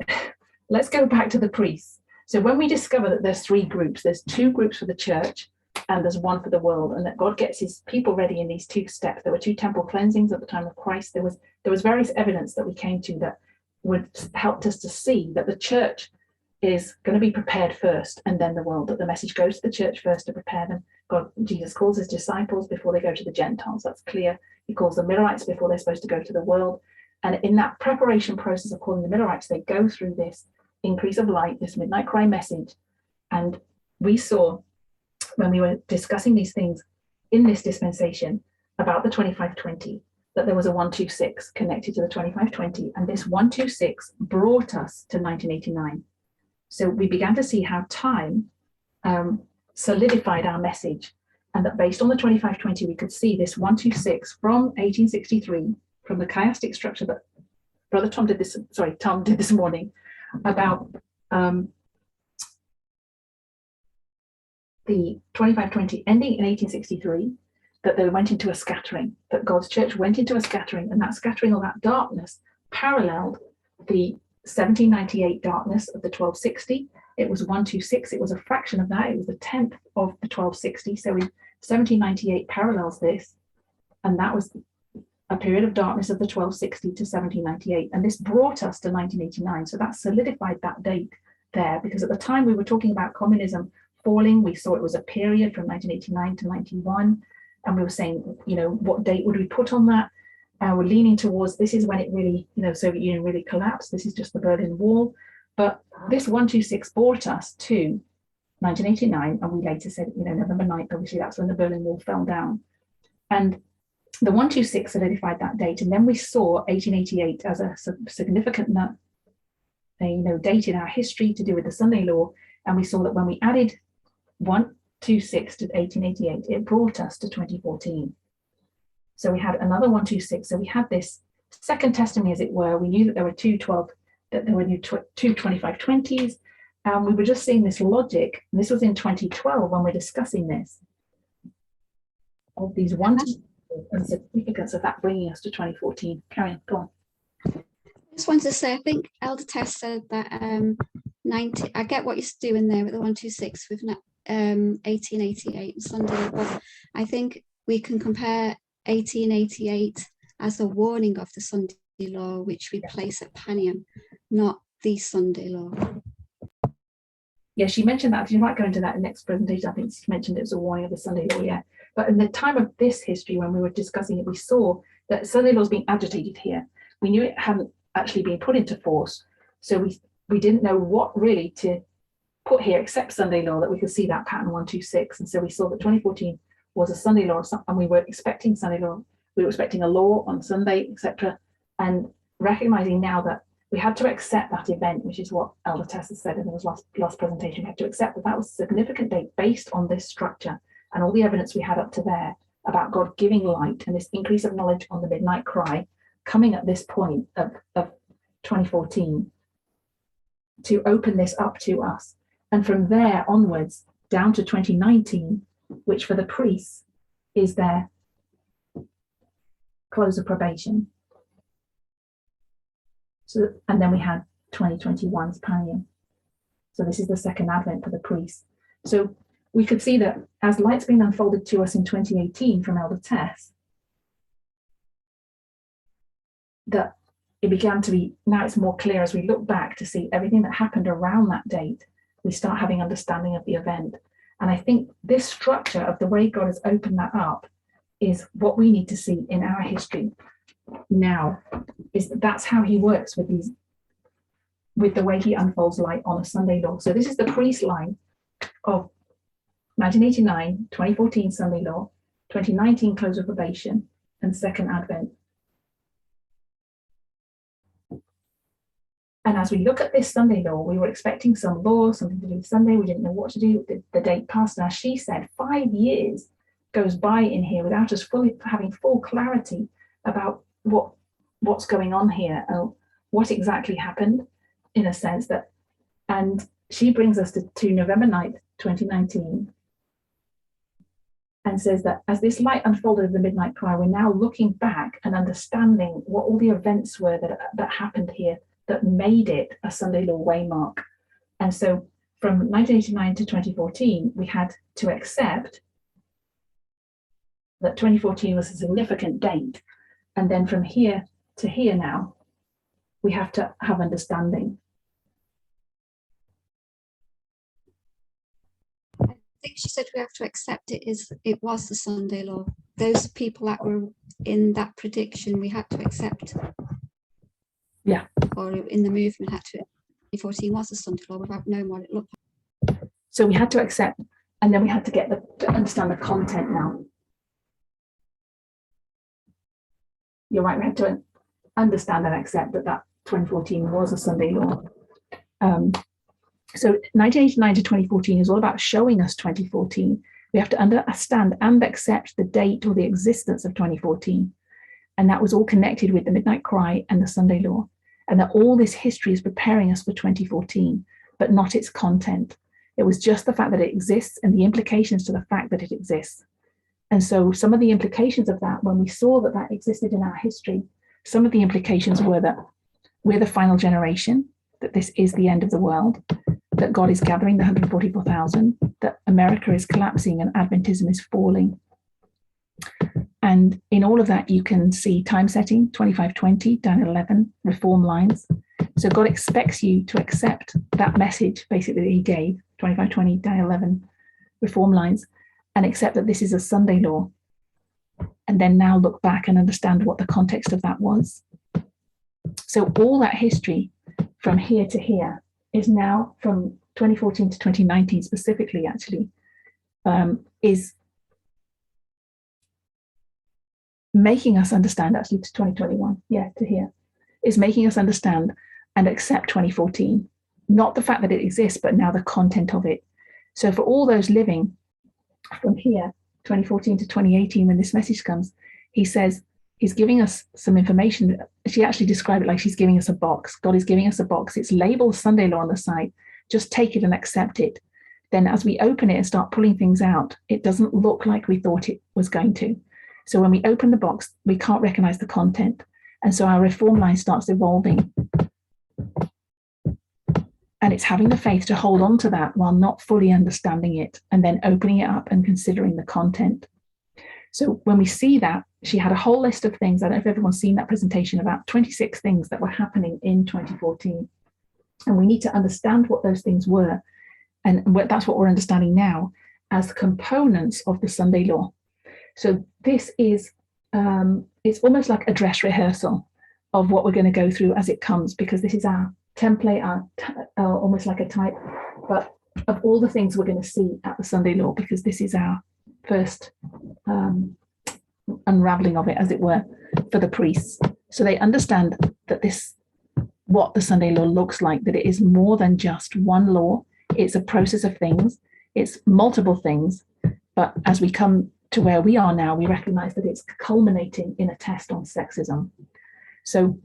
let's go back to the priests. So when we discover that there's 3 groups, there's 2 groups for the church and there's 1 for the world, and that God gets his people ready in these 2 steps. There were 2 temple cleansings at the time of Christ. There was various evidence that we came to that would help us to see that the church is going to be prepared first and then the world, that the message goes to the church first to prepare them. Jesus calls his disciples before they go to the Gentiles. That's clear. He calls the Millerites before they're supposed to go to the world. And in that preparation process of calling the Millerites, they go through this increase of light, this midnight cry message. And we saw when we were discussing these things in this dispensation about the 2520, that there was a 126 connected to the 2520. And this 126 brought us to 1989. So we began to see how time solidified our message, and that based on the 2520, we could see this 126 from 1863, from the chiastic structure that Brother Tom did this morning about the 2520 ending in 1863, that they went into a scattering, that God's church went into a scattering, and that scattering or that darkness paralleled the 1798 darkness of the 1260. It was 126. It was a fraction of that. It was the 10th of the 1260. So in 1798 parallels this, and that was a period of darkness of the 1260 to 1798. And this brought us to 1989. So that solidified that date there, because at the time we were talking about communism falling, we saw it was a period from 1989 to 91. And we were saying, you know, what date would we put on that? We're leaning towards, this is when it really, Soviet Union really collapsed. This is just the Berlin Wall. But this 126 brought us to 1989, and we later said, November 9th, obviously that's when the Berlin Wall fell down. And the 126 solidified that date. And then we saw 1888 as a significant date in our history to do with the Sunday law. And we saw that when we added 126 to 1888, it brought us to 2014. So we had another 126. So we had this second testimony, as it were. We knew that there were two 2520s. And we were just seeing this logic. And this was in 2012 when we're discussing this, of these and the significance of that bringing us to 2014. Karen, go on. I just wanted to say, I think Elder Tess said that I get what you're doing there with the 126 with 1888 and Sunday, but I think we can compare 1888 as a warning of the Sunday law, which we place at Panion, not the Sunday law. Yeah, she mentioned that. She might go into that in the next presentation. I think she mentioned it was a warning of the Sunday law, yeah. But in the time of this history, when we were discussing it, we saw that Sunday law was being agitated here. We knew it hadn't actually been put into force. So we didn't know what really to put here except Sunday law, that we could see that pattern 126. And so we saw that 2014 was a Sunday law, and we were expecting Sunday law. We were expecting a law on Sunday, etc. And recognizing now that we had to accept that event, which is what Elder Tessa said in his last presentation. We had to accept that that was a significant date based on this structure and all the evidence we had up to there about God giving light and this increase of knowledge on the midnight cry coming at this point of 2014 to open this up to us. And from there onwards down to 2019, which for the priests is their close of probation. So, and then we had 2021's Panion. So this is the second advent for the priests. So we could see that as light's been unfolded to us in 2018 from Elder Tess, that it began to be, now it's more clear as we look back to see everything that happened around that date, we start having understanding of the event. And I think this structure of the way God has opened that up is what we need to see in our history now, is that's how he works with these, with the way he unfolds light on a Sunday law. So this is the priest line of 1989, 2014 Sunday law, 2019 close of probation, and second advent. And as we look at this Sunday law, we were expecting some law, something to do with Sunday. We didn't know what to do. The date passed. And as she said, 5 years goes by in here without us fully having full clarity about what's going on here, what exactly happened, in a sense that, and she brings us to November 9th, 2019, and says that as this light unfolded in the midnight cry, we're now looking back and understanding what all the events were that happened here that made it a Sunday law waymark. And so from 1989 to 2014, we had to accept that 2014 was a significant date. And then from here to here now, we have to have understanding. I think she said we have to accept it was the Sunday law. Those people that were in that prediction, we had to accept. Yeah. Or in the movement had to, 2014 was the Sunday law without knowing what it looked like. So we had to accept, and then we had to to understand the content now. You're right, we had to understand and accept that 2014 was a Sunday law. So 1989 to 2014 is all about showing us 2014. We have to understand and accept the date or the existence of 2014. And that was all connected with the midnight cry and the Sunday law. And that all this history is preparing us for 2014, but not its content. It was just the fact that it exists and the implications to the fact that it exists. And so some of the implications of that, when we saw that that existed in our history, some of the implications were that we're the final generation, that this is the end of the world, that God is gathering the 144,000, that America is collapsing and Adventism is falling. And in all of that, you can see time setting, 2520, down 11, reform lines. So God expects you to accept that message, basically, that he gave, 2520, down 11, reform lines, and accept that this is a Sunday law. and then now look back and understand what the context of that was. So all that history from here to here is now, from 2014 to 2019 specifically, actually, is making us understand, actually to 2021, to here, is making us understand and accept 2014. Not the fact that it exists, but now the content of it. So for all those living from here, 2014 to 2018, when this message comes, he says he's giving us some information. She actually described it like she's giving us a box. God is giving us a box. It's labeled Sunday Law on the side. Just take it and accept it. Then as we open it and start pulling things out, it doesn't look like we thought it was going to. So when we open the box, we can't recognize the content. And so our reform line starts evolving. And it's having the faith to hold on to that while not fully understanding it, and then opening it up and considering the content. So when we see that, she had a whole list of things. I don't know if everyone's seen that presentation, about 26 things that were happening in 2014. And we need to understand what those things were. And that's what we're understanding now as components of the Sunday Law. So this is, it's almost like a dress rehearsal of what we're going to go through as it comes, because this is our template, almost like a type, but of all the things we're going to see at the Sunday Law, because this is our first unraveling of it, as it were, for the priests. So they understand that this, what the Sunday Law looks like, that it is more than just one law. It's a process of things. It's multiple things. But as we come to where we are now, we recognize that it's culminating in a test on sexism. So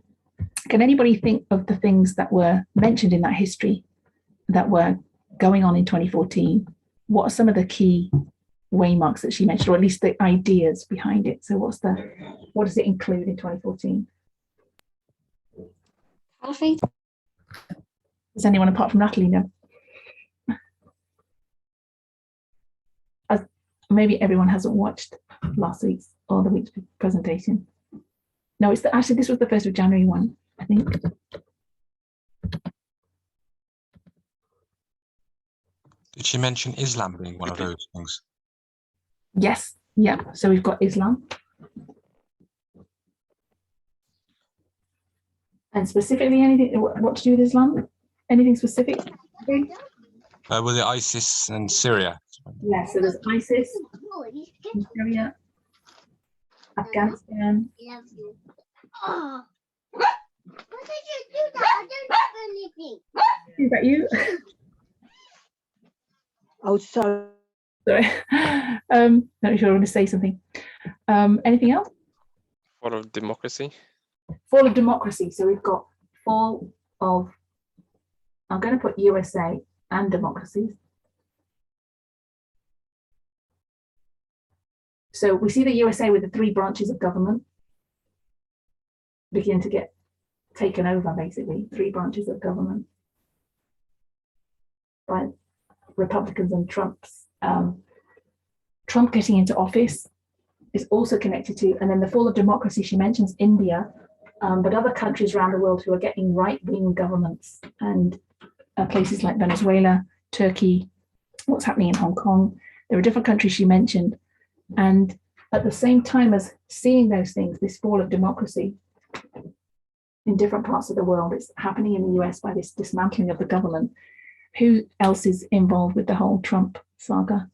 can anybody think of the things that were mentioned in that history that were going on in 2014? What are some of the key waymarks that she mentioned, or at least the ideas behind it? So what does it include in 2014? Alfie? Does anyone apart from Natalie know? Maybe everyone hasn't watched last week's or the week's presentation. No, it's actually, this was the 1st of January one, I think. Did she mention Islam being one of those things? Yes, yeah. So we've got Islam. And specifically anything, what to do with Islam? Anything specific? Was it ISIS and Syria? Yeah, so there's ISIS, Syria, Afghanistan. Oh, what did you do that? I don't have anything. Is that you? Oh, sorry. Sorry. Not sure I want to say something. Anything else? Fall of democracy. Fall of democracy. So we've got fall of, I'm going to put USA and democracies. So we see the USA with the 3 branches of government begin to get taken over, basically, 3 branches of government by Republicans and Trump's. Trump getting into office is also connected to, and then the fall of democracy, she mentions India, but other countries around the world who are getting right-wing governments, and places like Venezuela, Turkey, what's happening in Hong Kong. There are different countries she mentioned. And at the same time as seeing those things, this fall of democracy in different parts of the world, it's happening in the US by this dismantling of the government. Who else is involved with the whole Trump saga?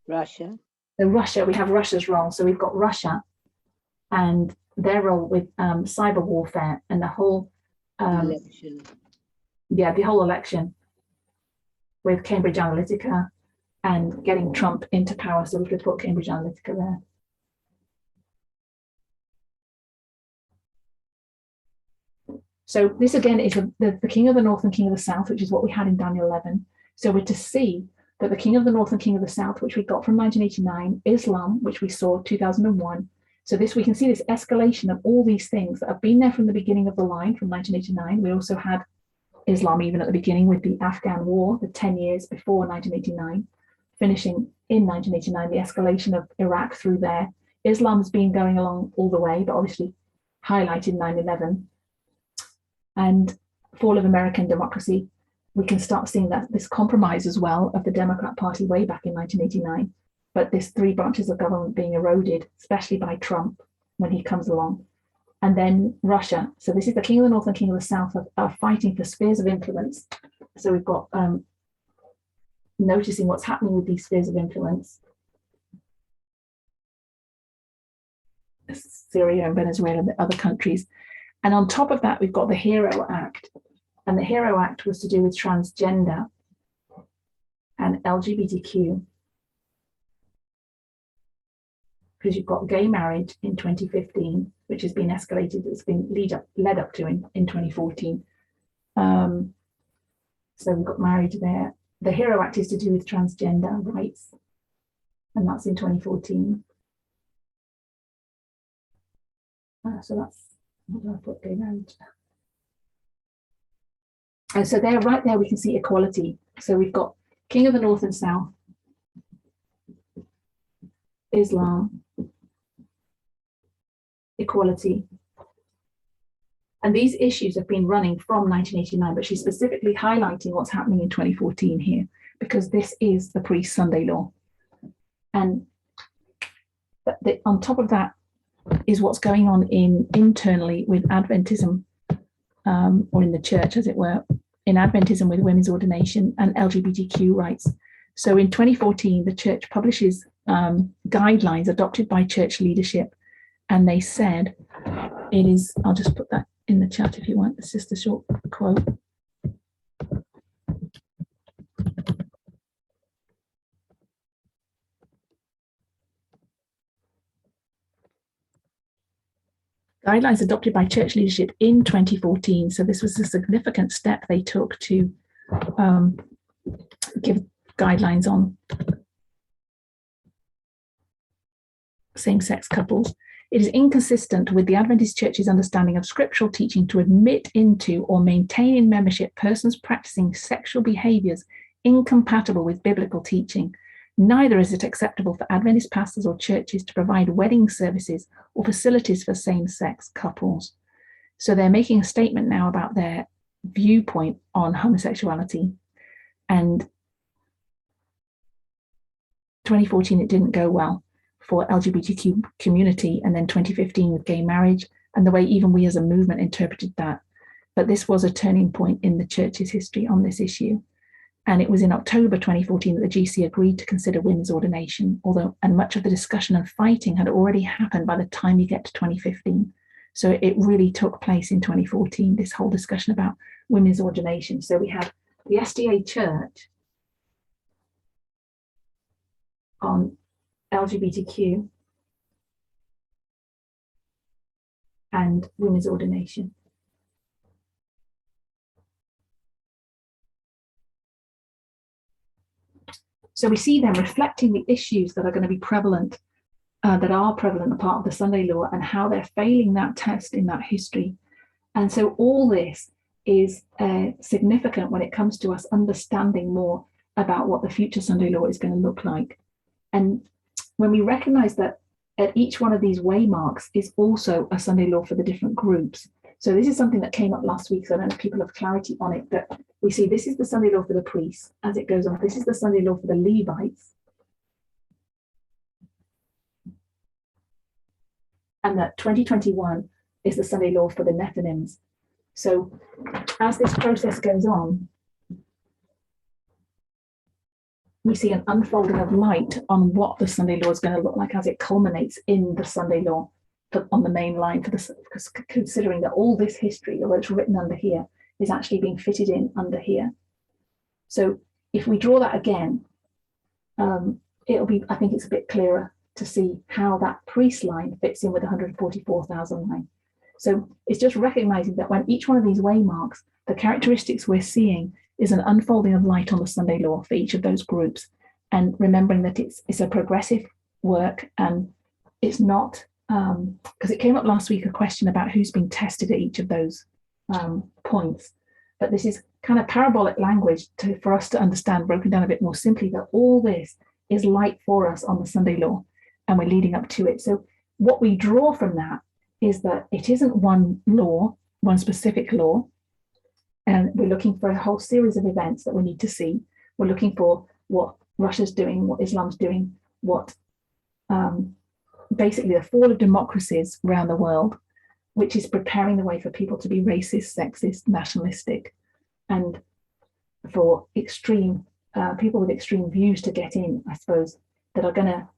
Russia. So Russia, we have Russia's role. So we've got Russia and their role with cyber warfare and the whole Election. Yeah, the whole election with Cambridge Analytica and getting Trump into power. So we could put Cambridge Analytica there. So this again is the king of the north and king of the south, which is what we had in Daniel 11. So we're to see that the king of the north and king of the south, which we got from 1989, Islam, which we saw 2001. So this, we can see this escalation of all these things that have been there from the beginning of the line from 1989. We also had Islam even at the beginning with the Afghan war, the 10 years before 1989, finishing in 1989, the escalation of Iraq through there. Islam's been going along all the way, but obviously highlighted 9/11. And fall of American democracy, we can start seeing that this compromise as well of the Democrat Party way back in 1989 but this three branches of government being eroded, especially by Trump when he comes along. And then Russia. So this is the King of the North and King of the South are fighting for spheres of influence. So we've got noticing what's happening with these spheres of influence. Syria and Venezuela and the other countries. And on top of that, we've got the HERO Act. And the HERO Act was to do with transgender and LGBTQ. Because you've got gay marriage in 2015, which has been escalated, it's been led up to in 2014. So we've got marriage there. The HERO Act is to do with transgender rights, and that's in 2014. So that's, what do I put, gay marriage? And so there, right there, we can see equality. So we've got King of the North and South, Islam, equality. And these issues have been running from 1989, but she's specifically highlighting what's happening in 2014 here, because this is the priest Sunday law. And on top of that is what's going on internally with Adventism, or in the church, as it were, in Adventism with women's ordination and LGBTQ rights. So in 2014, the church publishes guidelines adopted by church leadership. And they said, it is, I'll just put that in the chat if you want, it's just a short quote. Guidelines adopted by church leadership in 2014. So this was a significant step they took to give guidelines on same-sex couples. It is inconsistent with the Adventist Church's understanding of scriptural teaching to admit into or maintain in membership persons practicing sexual behaviors incompatible with biblical teaching. Neither is it acceptable for Adventist pastors or churches to provide wedding services or facilities for same-sex couples. So they're making a statement now about their viewpoint on homosexuality. And 2014, it didn't go well for LGBTQ community, and then 2015 with gay marriage, and the way even we as a movement interpreted that. But this was a turning point in the church's history on this issue. And it was in October 2014 that the GC agreed to consider women's ordination, and much of the discussion and fighting had already happened by the time you get to 2015. So it really took place in 2014, this whole discussion about women's ordination. So we have the SDA Church on LGBTQ and women's ordination. So we see them reflecting the issues that are going to be prevalent, a part of the Sunday law, and how they're failing that test in that history. And so all this is significant when it comes to us understanding more about what the future Sunday law is going to look like. And when we recognize that at each one of these waymarks is also a Sunday law for the different groups. So this is something that came up last week, so I don't know if people have clarity on it, but we see this is the Sunday law for the priests as it goes on. This is the Sunday law for the Levites. And that 2021 is the Sunday law for the Nethinims. So as this process goes on, we see an unfolding of light on what the Sunday law is going to look like as it culminates in the Sunday law on the main line, because considering that all this history, although it's written under here, is actually being fitted in under here. So if we draw that again, it'll be, I think it's a bit clearer to see how that priest line fits in with the 144,000 line. So it's just recognizing that when each one of these waymarks, the characteristics we're seeing is an unfolding of light on the Sunday law for each of those groups, and remembering that it's a progressive work, and it's not, because it came up last week, a question about who's being tested at each of those points. But this is kind of parabolic language for us to understand, broken down a bit more simply, that all this is light for us on the Sunday law, and we're leading up to it. So what we draw from that is that it isn't one law, one specific law, and we're looking for a whole series of events that we need to see. We're looking for what Russia's doing, what Islam's doing, what basically the fall of democracies around the world, which is preparing the way for people to be racist, sexist, nationalistic, and for extreme people with extreme views to get in, I suppose, that are going to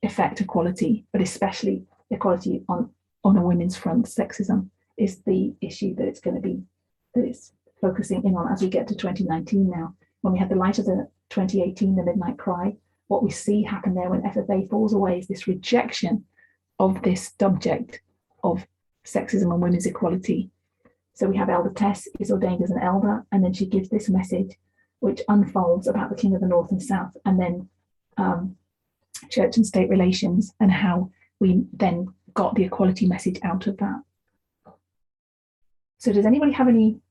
affect equality, but especially equality on a women's front. Sexism is the issue that it's focusing in on as we get to 2019 now. When we had the light of the 2018, the Midnight Cry, what we see happen there when FFA falls away is this rejection of this subject of sexism and women's equality. So we have Elder Tess is ordained as an elder, and then she gives this message which unfolds about the King of the North and South, and then church and state relations, and how we then got the equality message out of that. So does anybody have any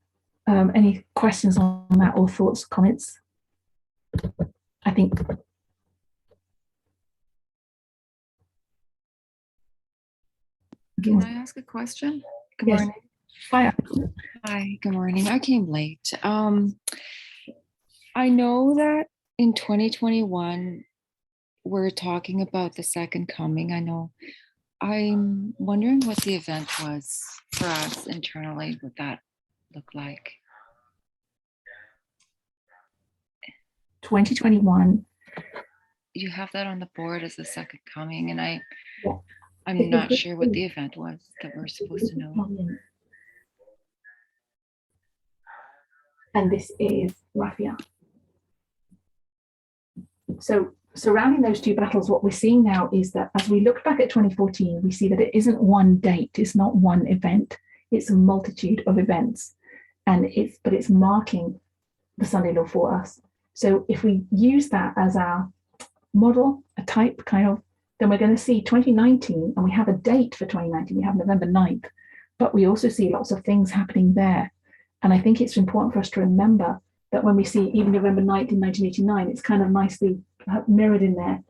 questions on that, or thoughts, comments? I think. Can I ask a question? Good Yes. morning. Hi. Hi, good morning. I came late. I know that in 2021, we're talking about the second coming. I know. I'm wondering what the event was for us internally, what that looked like. 2021. You have that on the board as the second coming, and Yeah. I'm not sure what the event was that we're supposed to know. And this is Raphia. So surrounding those two battles, what we're seeing now is that as we look back at 2014, we see that it isn't one date, it's not one event, it's a multitude of events, and it's marking the Sunday law for us. So if we use that as our model, a type kind of, then we're going to see 2019, and we have a date for 2019, we have November 9th, but we also see lots of things happening there. And I think it's important for us to remember that when we see even November 9th in 1989, it's kind of nicely mirrored in there.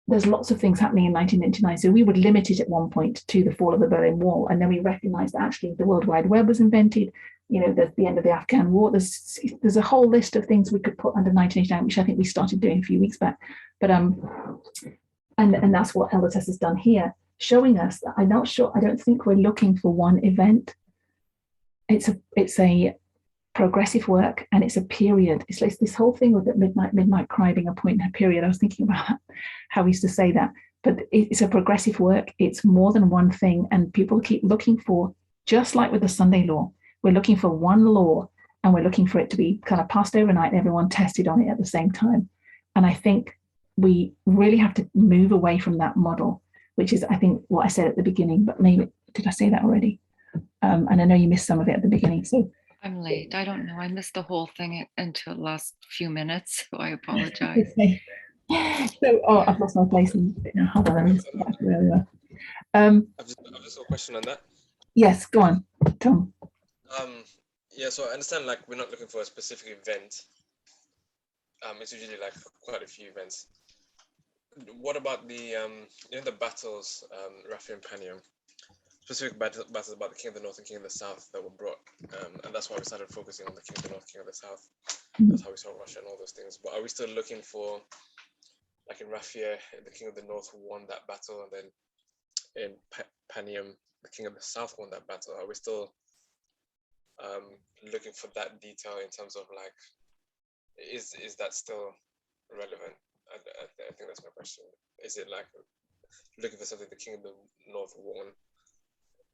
There's lots of things happening in 1989. So we would limit it at one point to the fall of the Berlin Wall. And then we recognized that actually the World Wide Web was invented. There's the end of the Afghan war. There's a whole list of things we could put under 1989, which I think we started doing a few weeks back. But and that's what Elder Tess has done here, showing us that I don't think we're looking for one event. It's a progressive work, and it's a period. It's like this whole thing with the midnight cry being a point in a period. I was thinking about how we used to say that, but it's a progressive work. It's more than one thing, and people keep looking for, just like with the Sunday law, we're looking for one law, and we're looking for it to be kind of passed overnight and everyone tested on it at the same time. And I think we really have to move away from that model, which is, I think, what I said at the beginning, but maybe, did I say that already? And I know you missed some of it at the beginning, so. I'm late. I don't know. I missed the whole thing until the last few minutes, so I apologize. Okay. So, I've lost my place. Hold on, let me just back to where we were. I've just got a question on that. Yes, go on, Tom. Yeah, so I understand, like, we're not looking for a specific event. It's usually like quite a few events. What about the the battles, Raphia and Panium? Specific battles about the King of the North and King of the South that were brought, and that's why we started focusing on the King of the North, King of the South. That's how we saw Russia and all those things. But are we still looking for, like in Raphia, the King of the North won that battle, and then in Panium, the King of the South won that battle? Are we still looking for that detail in terms of, like, is that still relevant? I think that's my question. Is it like looking for something the King of the North won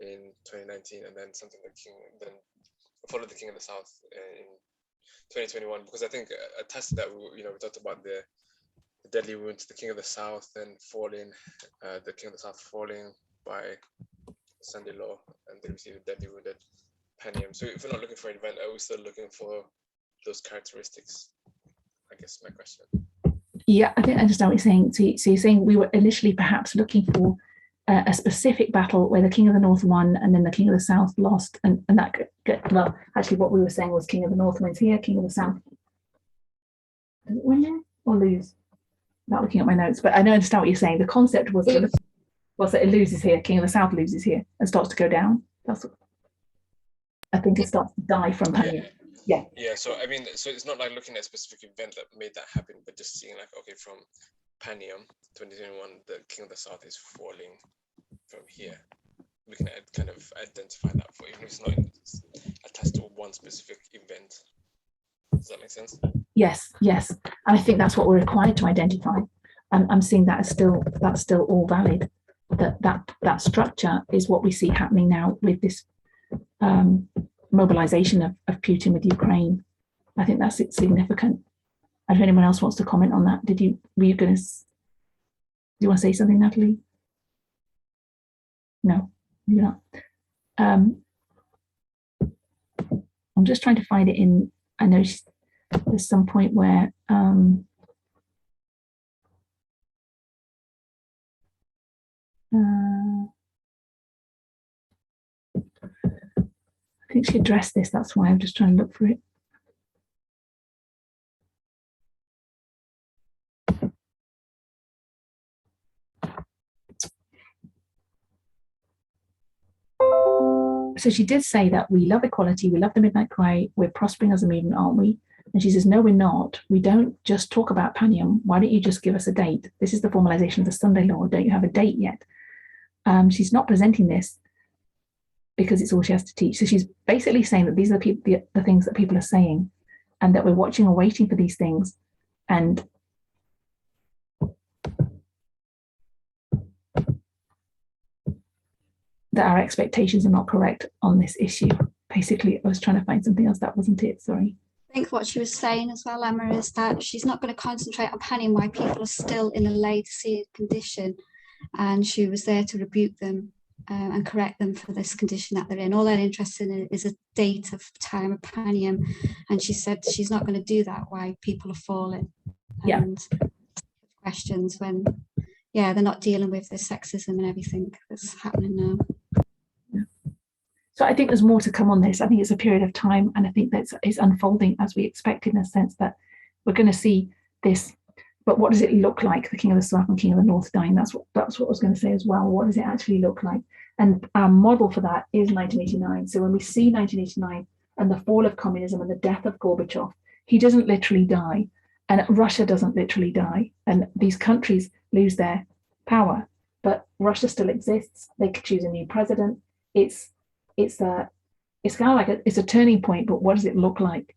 in 2019, and then something then followed the King of the South in 2021? Because I think attached to that, we talked about the deadly wound to the King of the South and falling, the King of the South falling by Sunday law, and they received a deadly wound at Panium. So if we're not looking for an event, are we still looking for those characteristics? I guess my question. Yeah, I think I understand what you're saying. So you're saying we were initially perhaps looking for a specific battle where the King of the North won and then the King of the South lost, and that well, actually what we were saying was King of the North wins here, King of the South does it win there or lose? Not looking at my notes, but I know, understand what you're saying. The concept was that it loses here, King of the South loses here and starts to go down. That's what I think, it starts to die from Panium. Yeah, so I mean, so it's not like looking at a specific event that made that happen, but just seeing like, okay, from Panium 2021, the King of the South is falling from here. We can kind of identify that for, even if it's not attached to one specific event. Does that make sense? Yes, yes. And I think that's what we're required to identify. I'm seeing that as that's still all valid. That structure is what we see happening now with this mobilization of Putin with Ukraine. I think that's significant. I don't know if anyone else wants to comment on that. Do you want to say something, Natalie? No, you're not. I'm just trying to find it in, I know there's some point where I think she addressed this, that's why I'm just trying to look for it. So she did say that we love equality, we love the Midnight Cry, we're prospering as a movement, aren't we? And she says, no, we're not. We don't just talk about Panium. Why don't you just give us a date? This is the formalization of the Sunday law. Don't you have a date yet? She's not presenting this because it's all she has to teach. So she's basically saying that these are the things that people are saying, and that we're watching and waiting for these things, and that our expectations are not correct on this issue. Basically, I was trying to find something else. That wasn't it, sorry. I think what she was saying as well, Emma, is that she's not going to concentrate on Panium, why people are still in a latency condition, and she was there to rebuke them and correct them for this condition that they're in. All they're interested in is a date of time of Panium, and she said she's not going to do that, why people are falling. And questions when, they're not dealing with the sexism and everything that's happening now. So I think there's more to come on this. I think it's a period of time, and I think that it's unfolding as we expected, in a sense that we're going to see this. But what does it look like? The King of the South and King of the North dying. That's what I was going to say as well. What does it actually look like? And our model for that is 1989. So when we see 1989 and the fall of communism and the death of Gorbachev, he doesn't literally die, and Russia doesn't literally die, and these countries lose their power, but Russia still exists. They could choose a new president. It's kind of like it's a turning point, but what does it look like?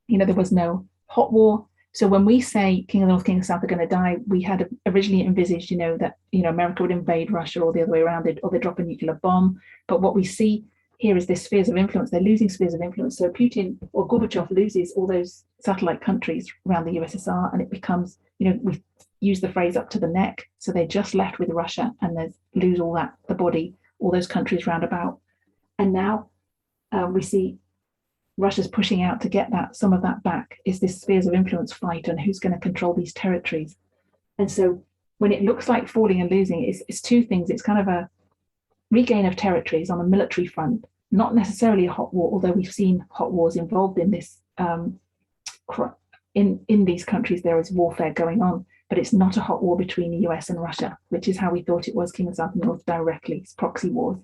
There was no hot war. So when we say King of the North, King of the South are going to die, we had originally envisaged, that America would invade Russia, or the other way around, or they drop a nuclear bomb. But what we see here is this spheres of influence. They're losing spheres of influence. So Putin or Gorbachev loses all those satellite countries around the USSR, and it becomes, we use the phrase up to the neck. So they're just left with Russia, and they lose all that, the body, all those countries round about. And now we see Russia's pushing out to get some of that back. Is this spheres of influence fight, and who's going to control these territories? And so when it looks like falling and losing, it's two things. It's kind of a regain of territories on a military front, not necessarily a hot war, although we've seen hot wars involved in this. In these countries, there is warfare going on, but it's not a hot war between the US and Russia, which is how we thought it was, King of South and North directly. It's proxy wars.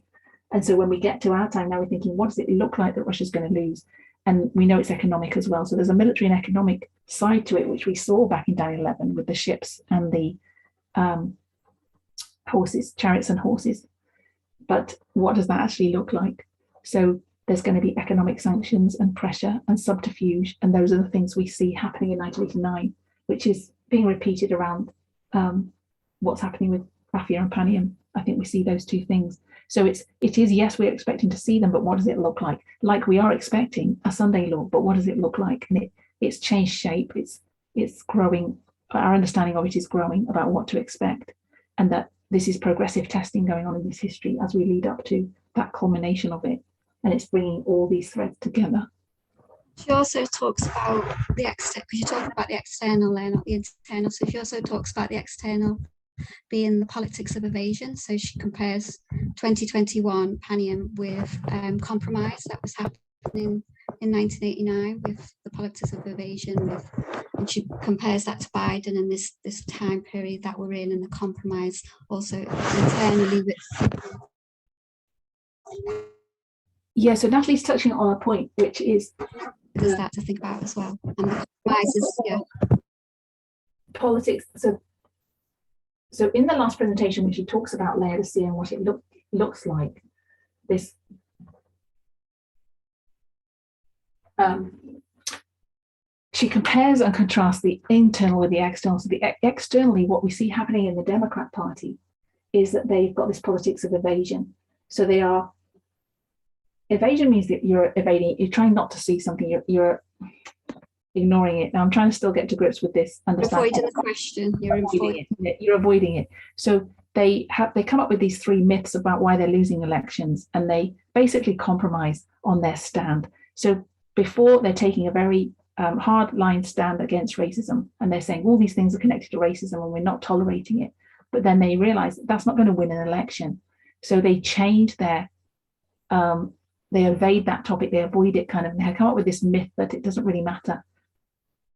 And so when we get to our time, now we're thinking, what does it look like that Russia's going to lose? And we know it's economic as well. So there's a military and economic side to it, which we saw back in 9/11 with the ships and the horses, chariots and horses. But what does that actually look like? So there's going to be economic sanctions and pressure and subterfuge. And those are the things we see happening in 1989, which is being repeated around what's happening with Raffia and Panium. I think we see those two things. So it is, yes, we're expecting to see them, but what does it look like? Like we are expecting a Sunday law, but what does it look like? And it's changed shape. It's growing. Our understanding of it is growing about what to expect, and that this is progressive testing going on in this history as we lead up to that culmination of it. And it's bringing all these threads together. She also talks about the external, because you're talking about the external there, not the internal. So she also talks about the external being the politics of evasion. So she compares 2021 Panium with compromise that was happening in 1989 with the politics of evasion, and she compares that to Biden and this time period that we're in, and the compromise also internally with. Yeah, so Natalie's touching on a point, which is there's that to think about as well. And the compromises, yeah. Politics. So in the last presentation, when she talks about Laodicea and what it looks like, this she compares and contrasts the internal with the external. So externally, what we see happening in the Democrat Party is that they've got this politics of evasion. So they are, evasion means that you're evading, you're trying not to see something, you're ignoring it. Now I'm trying to still get to grips with this. Avoiding the question. You're avoiding it. So they come up with these three myths about why they're losing elections, and they basically compromise on their stand. So before, they're taking a very hard line stand against racism, and they're saying all these things are connected to racism and we're not tolerating it. But then they realize that that's not going to win an election. So they change their, they evade that topic, they avoid it kind of, and they come up with this myth that it doesn't really matter.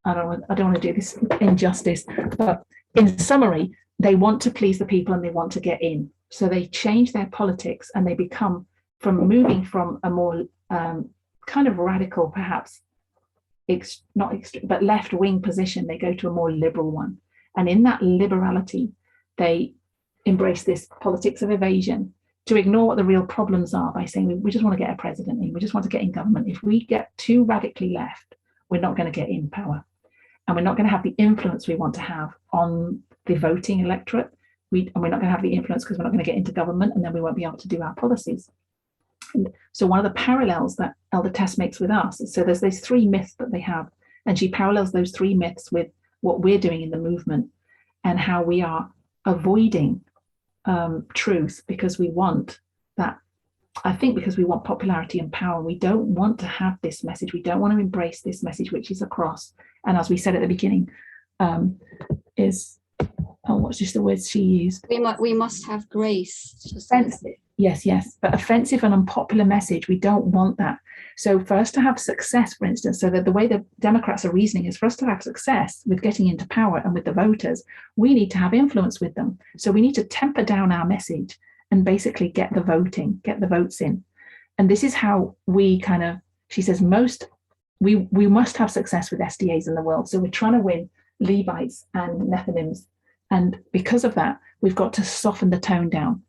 I don't want to do this injustice, but in summary, they want to please the people and they want to get in. So they change their politics and they become, from moving from a more kind of radical, perhaps not extreme, but left-wing position, they go to a more liberal one. And in that liberality, they embrace this politics of evasion to ignore what the real problems are by saying, we just want to get a president in, we just want to get in government. If we get too radically left, we're not going to get in power. And we're not going to have the influence we want to have on the voting electorate. And we're not going to have the influence because we're not going to get into government, and then we won't be able to do our policies. And so one of the parallels that Elder Tess makes with us is, so there's these three myths that they have, and she parallels those three myths with what we're doing in the movement and how we are avoiding truth because we want that. I think because we want popularity and power, we don't want to have this message. We don't want to embrace this message, which is a cross. And as we said at the beginning, what's just the words she used? We must have grace. Offensive. Yes. But offensive and unpopular message, we don't want that. So for us to have success, for instance, so that the way the Democrats are reasoning is for us to have success with getting into power and with the voters, we need to have influence with them. So we need to temper down our message and basically get the votes in. And this is how we kind of, she says, we must have success with SDAs in the world. So we're trying to win Levites and Nethinims. And because of that, we've got to soften the tone down.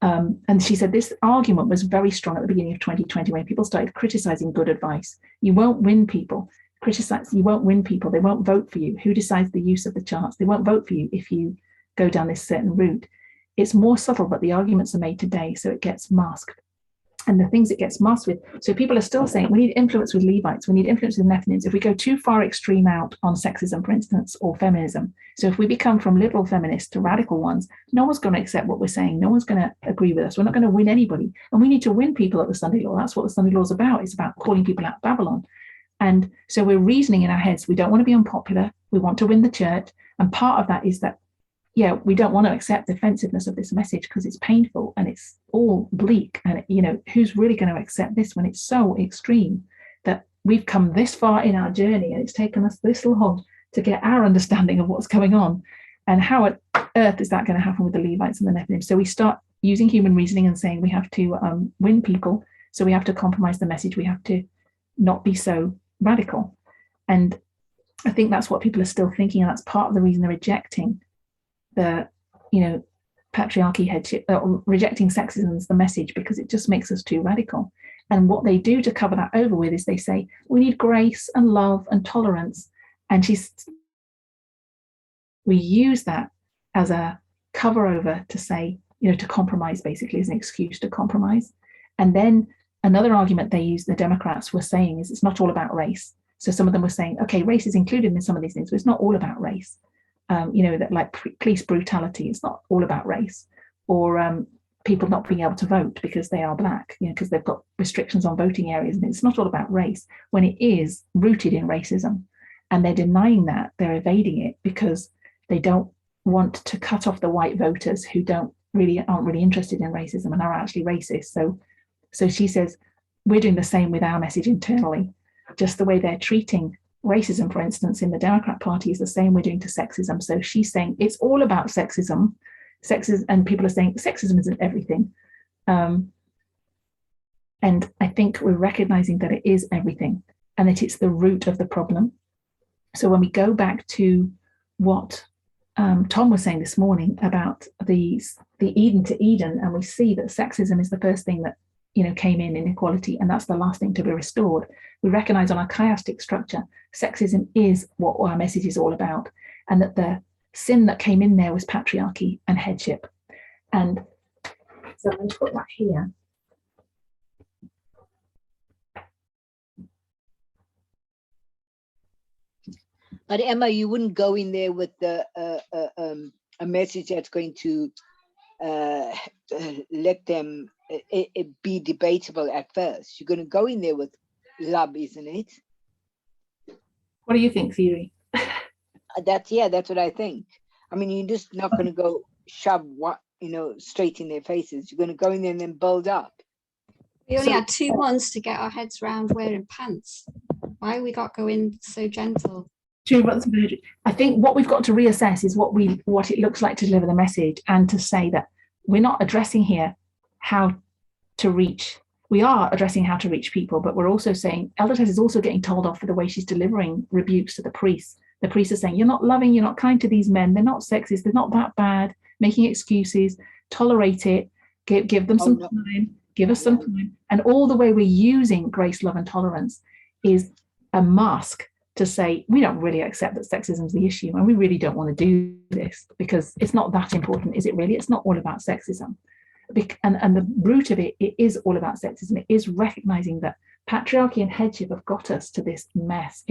And she said this argument was very strong at the beginning of 2020 when people started criticizing good advice. You won't win people. You won't win people. They won't vote for you. Who decides the use of the charts? They won't vote for you if you go down this certain route. It's more subtle, but the arguments are made today, so it gets masked. And the things it gets masked with, so people are still saying we need influence with Levites, we need influence with Nethinims. If we go too far extreme out on sexism, for instance, or feminism, so if we become from liberal feminists to radical ones, no one's going to accept what we're saying. No one's going to agree with us. We're not going to win anybody. And we need to win people at the Sunday law. That's what the Sunday law is about. It's about calling people out of Babylon. And so we're reasoning in our heads. We don't want to be unpopular. We want to win the church. And part of that is that, yeah, we don't want to accept the offensiveness of this message because it's painful and it's all bleak. And, who's really going to accept this when it's so extreme that we've come this far in our journey and it's taken us this long to get our understanding of what's going on? And how on earth is that going to happen with the Levites and the Nethinims? So we start using human reasoning and saying we have to win people. So we have to compromise the message. We have to not be so radical. And I think that's what people are still thinking. And that's part of the reason they're rejecting the patriarchy headship, rejecting sexism as the message, because it just makes us too radical. And what they do to cover that over with is they say we need grace and love and tolerance, and we use that as a cover over to say, to compromise, basically as an excuse to compromise. And then another argument they use, the Democrats were saying, is it's not all about race. So some of them were saying, okay, race is included in some of these things, but it's not all about race. That like police brutality, it's not all about race, or people not being able to vote because they are black, because they've got restrictions on voting areas, and it's not all about race when it is rooted in racism. And they're denying that, they're evading it because they don't want to cut off the white voters who aren't really interested in racism and are actually racist. So she says we're doing the same with our message internally, just the way they're treating racism, for instance, in the Democrat Party is the same we're doing to sexism. So she's saying it's all about sexism, and people are saying sexism isn't everything. And I think we're recognizing that it is everything. and that it's the root of the problem. So when we go back to what Tom was saying this morning about the Eden to Eden, and we see that sexism is the first thing that came in inequality, and that's the last thing to be restored. We recognize on our chiastic structure, sexism is what our message is all about, and that the sin that came in there was patriarchy and headship. And so I'm going to put that here. But Emma, you wouldn't go in there with a message that's going to let them it be debatable at first. You're going to go in there with love, isn't it? What do you think, Theory? That's what I think. I mean, you're just not going to go shove straight in their faces. You're going to go in there and then build up. We only had 2 months to get our heads around wearing pants. Why we got going so gentle? 2 months. I think what we've got to reassess is what it looks like to deliver the message, and to say that we're not addressing here how to reach. We are addressing how to reach people, but we're also saying Elder Tess is also getting told off for the way she's delivering rebukes to the priests. The priests are saying, you're not loving, you're not kind to these men, they're not sexist, they're not that bad, making excuses, tolerate it, give them some time, give us some time. And all the way we're using grace, love, and tolerance is a mask to say, we don't really accept that sexism is the issue, and we really don't want to do this because it's not that important, is it really? It's not all about sexism. And the root of it is all about sexism. It is recognizing that patriarchy and headship have got us to this mess,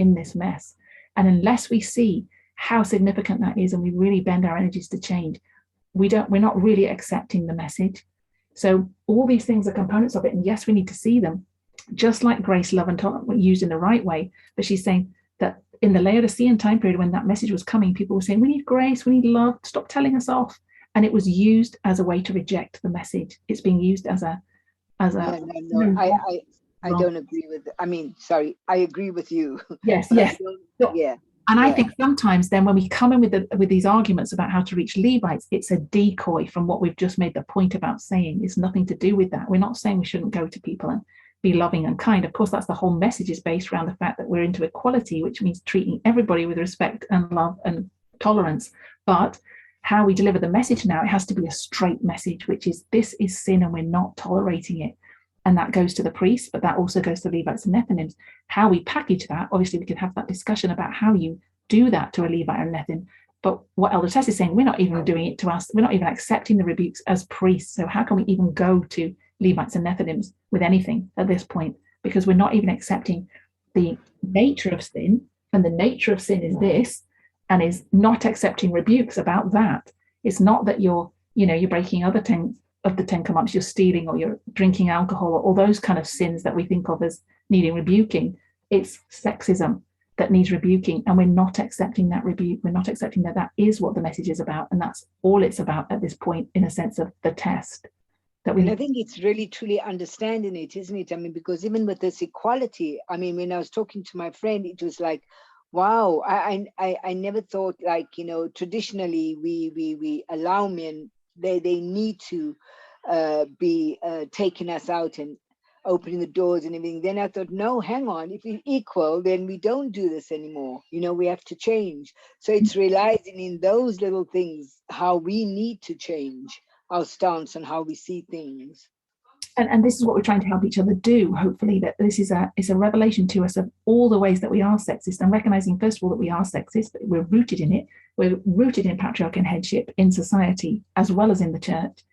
and unless we see how significant that is and we really bend our energies to change, we're not really accepting the message. So all these things are components of it, and yes, we need to see them, just like grace, love, and tolerance were used in the right way. But she's saying that in the Laodicean time period, when that message was coming, people were saying, we need grace, we need love, stop telling us off. And it was used as a way to reject the message. It's being used as a. No, I don't agree with. I mean, sorry, I agree with you. Yes. Yeah. And I think sometimes then when we come in with these arguments about how to reach Levites, it's a decoy from what we've just made the point about saying. It's nothing to do with that. We're not saying we shouldn't go to people and be loving and kind. Of course, that's the whole message is based around the fact that we're into equality, which means treating everybody with respect and love and tolerance. But how we deliver the message now, it has to be a straight message, which is this is sin and we're not tolerating it. And that goes to the priests, but that also goes to Levites and Nethinims. How we package that, obviously we could have that discussion about how you do that to a Levite or a Nethin. But what Elder Tess is saying, we're not even doing it to us. We're not even accepting the rebukes as priests. So how can we even go to Levites and Nethinims with anything at this point? Because we're not even accepting the nature of sin. And the nature of sin is this, and is not accepting rebukes about that. It's not that you're breaking other 10 of the 10 commandments, you're stealing or you're drinking alcohol or all those kind of sins that we think of as needing rebuking. It's sexism that needs rebuking, and we're not accepting that rebuke. We're not accepting that is what the message is about, and that's all it's about at this point, in a sense of the test. And I think it's really truly understanding it, isn't it? I mean, because even with this equality, I mean, when I was talking to my friend, it was like, wow, I never thought, like, traditionally we allow men, they need to be taking us out and opening the doors and everything. Then I thought, no, hang on, if we're equal, then we don't do this anymore. We have to change. So it's realizing in those little things how we need to change our stance and how we see things. And this is what we're trying to help each other do, hopefully, that this is a revelation to us of all the ways that we are sexist, and recognizing, first of all, that we are sexist, that we're rooted in it. We're rooted in patriarchy and headship in society, as well as in the church.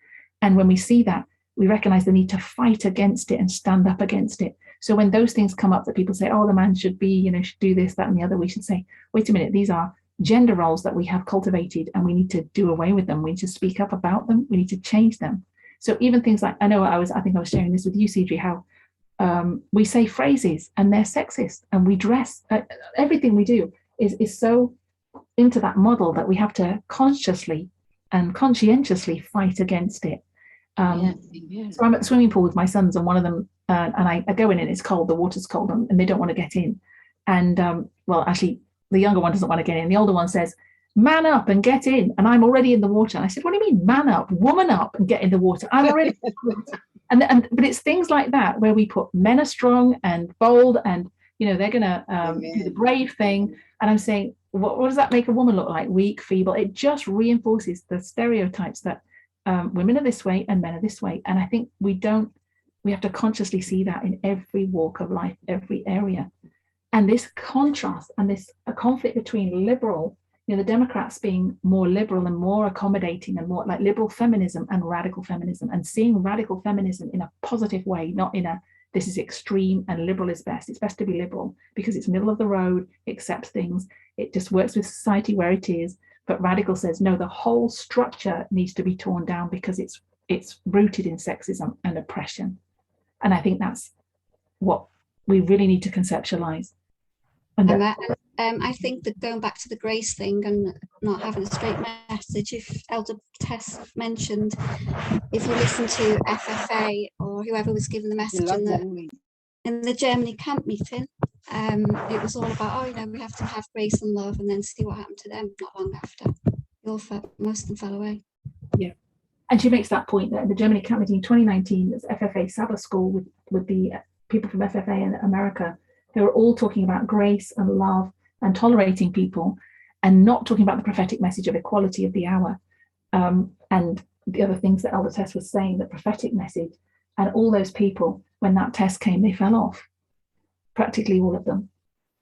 And when we see that, we recognize the need to fight against it and stand up against it. So when those things come up that people say, oh, the man should be, should do this, that, and the other, we should say, wait a minute, these are gender roles that we have cultivated, and we need to do away with them. We need to speak up about them. We need to change them. So even things like, I think I was sharing this with you, Cedri, how we say phrases and they're sexist, and we dress, everything we do is so into that model that we have to consciously and conscientiously fight against it. So I'm at the swimming pool with my sons, and one of them, and I go in and it's cold, the water's cold, and they don't want to get in. And actually, the younger one doesn't want to get in. The older one says, man up and get in. And I'm already in the water. And I said, what do you mean, man up, woman up and get in the water? I'm already in the water. But it's things like that where we put men are strong and bold and they're going to do the brave thing. And I'm saying, what does that make a woman look like? Weak, feeble. It just reinforces the stereotypes that women are this way and men are this way. And I think we have to consciously see that in every walk of life, every area. And this contrast and this conflict between liberal, the Democrats being more liberal and more accommodating and more like liberal feminism and radical feminism, and seeing radical feminism in a positive way, not in a this is extreme and liberal is best. It's best to be liberal because it's middle of the road, accepts things, it just works with society where it is. But radical says, no, the whole structure needs to be torn down because it's rooted in sexism and oppression. And I think that's what we really need to conceptualize. And I think that going back to the grace thing and not having a straight message, if Elder Tess mentioned, if you listen to FFA or whoever was giving the message in the Germany camp meeting, it was all about, we have to have grace and love, and then see what happened to them not long after. Most of them fell away. Yeah. And she makes that point that in the Germany camp meeting in 2019, there's FFA Sabbath School with the people from FFA in America. They were all talking about grace and love and tolerating people, and not talking about the prophetic message of equality of the hour, and the other things that Elder Tess was saying, the prophetic message. And all those people, when that test came, they fell off. Practically all of them.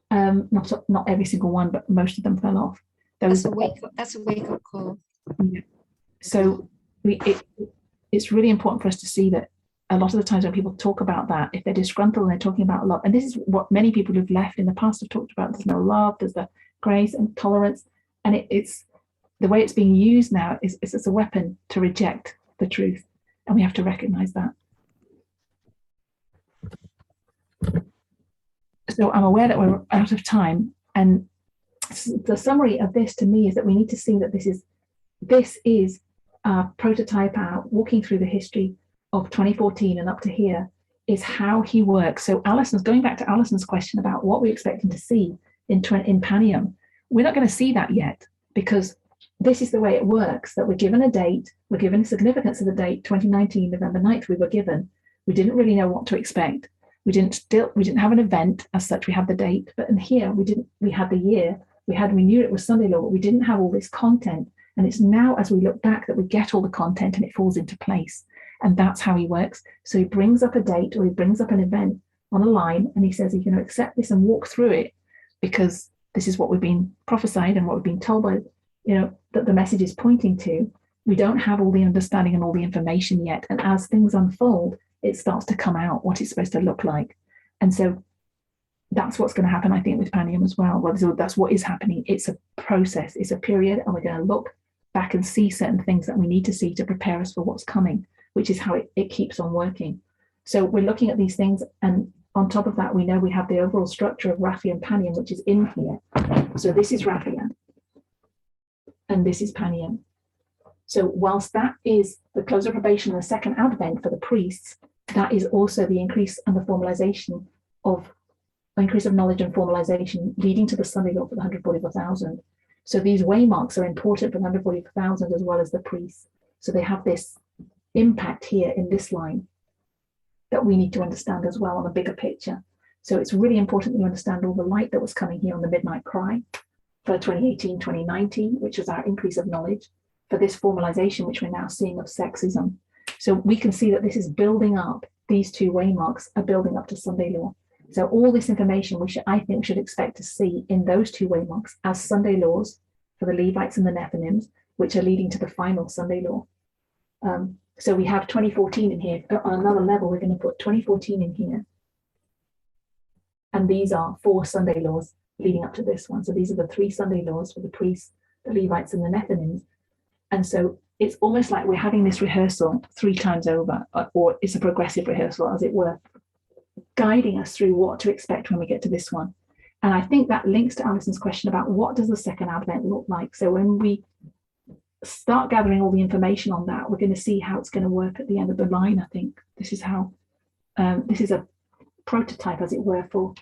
Not every single one, but most of them fell off. That's a wake-up call. Yeah. So it's really important for us to see that a lot of the times when people talk about that, if they're disgruntled and they're talking about love, and this is what many people who've left in the past have talked about, there's no love, there's the grace and tolerance, and it's the way it's being used now is as a weapon to reject the truth, and we have to recognize that. So I'm aware that we're out of time, and the summary of this to me is that we need to see that this is a prototype out walking through the history of 2014 and up to here is how he works. So going back to Alison's question about what we're expecting to see in Panium, we're not going to see that yet, because this is the way it works, that we're given a date, we're given significance of the date, 2019, November 9th, we were given. We didn't really know what to expect. We didn't have an event as such, we had the date, but in here we had the year, we knew it was Sunday law, but we didn't have all this content. And it's now as we look back that we get all the content and it falls into place. And that's how he works. So he brings up a date, or he brings up an event on a line, and he says, you're going to accept this and walk through it, because this is what we've been prophesied and what we've been told by, that the message is pointing to. We don't have all the understanding and all the information yet. And as things unfold, it starts to come out what it's supposed to look like. And so that's what's going to happen, I think, with Panium as well. Well, that's what is happening. It's a process, it's a period, and we're going to look back and see certain things that we need to see to prepare us for what's coming, which is how it keeps on working. So we're looking at these things, and on top of that, we know we have the overall structure of Raphia and Panium, which is in here. So this is Raphia, and this is Panium. So whilst that is the close of probation and the second advent for the priests, that is also the increase and the formalization of knowledge and formalization leading to the Sunday law for the 144,000. So these waymarks are important for the 144,000 as well as the priests. So they have this impact here in this line that we need to understand as well on a bigger picture. So it's really important that you understand all the light that was coming here on the midnight cry for 2018, 2019, which was our increase of knowledge, for this formalization, which we're now seeing of sexism. So we can see that this is building up, these two waymarks are building up to Sunday law. So all this information I think we should expect to see in those two waymarks as Sunday laws for the Levites and the Nephilims, which are leading to the final Sunday law. So we have 2014 in here. On another level, we're going to put 2014 in here. And these are 4 Sunday laws leading up to this one. So these are the 3 Sunday laws for the priests, the Levites, and the Nephilims. And so it's almost like we're having this rehearsal 3 times over, or it's a progressive rehearsal, as it were, guiding us through what to expect when we get to this one. And I think that links to Alison's question about what does the second advent look like. So when we start gathering all the information on that, we're going to see how it's going to work at the end of the line. I think this is how this is a prototype, as it were, for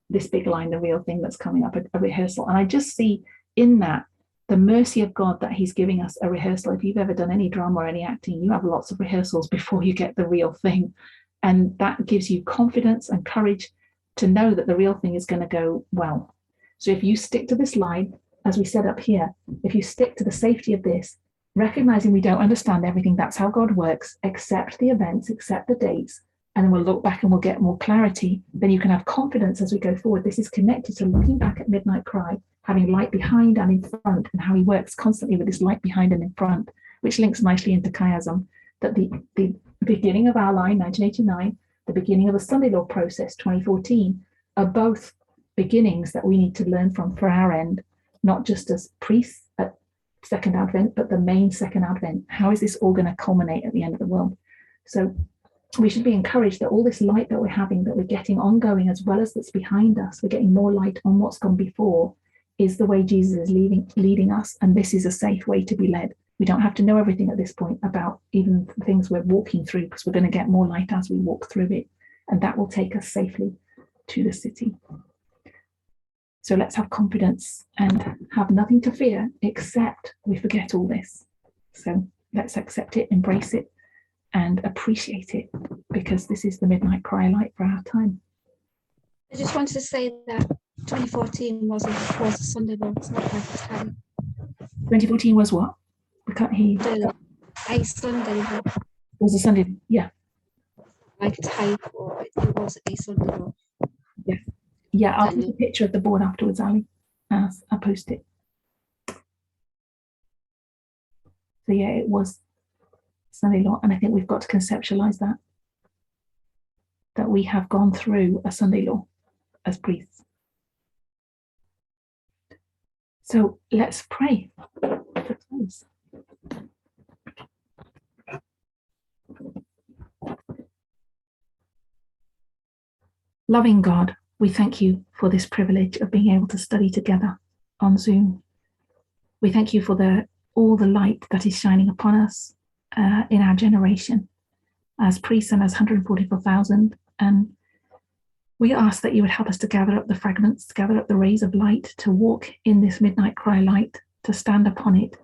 this big line, the real thing that's coming up, a rehearsal. And I just see in that the mercy of God that he's giving us a rehearsal. If you've ever done any drama or any acting, you have lots of rehearsals before you get the real thing. And that gives you confidence and courage to know that the real thing is going to go well. So if you stick to this line, as we said up here, if you stick to the safety of this, recognizing we don't understand everything, that's how God works, accept the events, accept the dates, and then we'll look back and we'll get more clarity, then you can have confidence as we go forward. This is connected to looking back at Midnight Cry, having light behind and in front, and how he works constantly with this light behind and in front, which links nicely into chiasm, that the beginning of our line, 1989, the beginning of the Sunday Law process, 2014, are both beginnings that we need to learn from for our end, not just as priests at Second Advent, but the main Second Advent. How is this all going to culminate at the end of the world? So we should be encouraged that all this light that we're having, that we're getting ongoing, as well as that's behind us, we're getting more light on what's gone before, is the way Jesus is leading us. And this is a safe way to be led. We don't have to know everything at this point about even the things we're walking through, because we're going to get more light as we walk through it. And that will take us safely to the city. So let's have confidence and have nothing to fear, except we forget all this. So let's accept it, embrace it, and appreciate it, because this is the Midnight Cry light for our time. I just wanted to say that 2014 was a Sunday law. It's not like a time. 2014 was what? We can't hear you. A Sunday law. It was a Sunday, yeah. Like a typo, it was a Sunday law. Yeah. Yeah, I'll put a picture of the board afterwards, Ali. I'll post it. So yeah, it was Sunday law, and I think we've got to conceptualize that we have gone through a Sunday law as priests. So let's pray. Loving God, we thank you for this privilege of being able to study together on Zoom. We thank you for all the light that is shining upon us in our generation as priests and as 144,000. And we ask that you would help us to gather up the fragments, to gather up the rays of light, to walk in this Midnight Cry light, to stand upon it,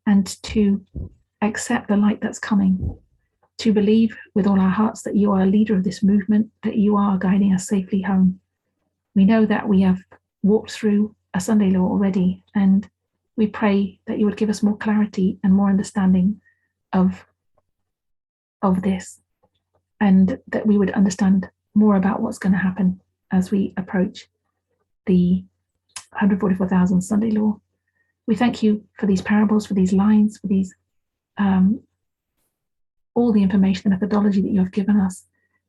and to accept the light that's coming, to believe with all our hearts that you are a leader of this movement, that you are guiding us safely home. We know that we have walked through a Sunday law already, and we pray that you would give us more clarity and more understanding of this, and that we would understand more about what's going to happen as we approach the 144,000 Sunday law. We thank you for these parables, for these lines, for these all the information, the methodology that you have given us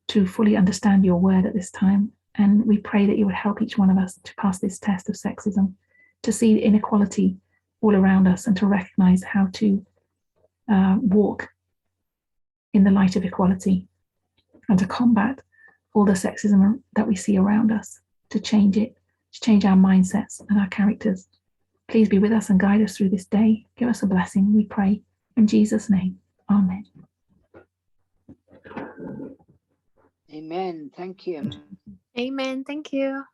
to fully understand your word at this time. And we pray that you would help each one of us to pass this test of sexism, to see the inequality all around us, and to recognize how to walk in the light of equality, and to combat all the sexism that we see around us, to change it, to change our mindsets and our characters. Please be with us and guide us through this day. Give us a blessing, we pray. In Jesus' name, amen. Amen. Thank you. Amen. Thank you.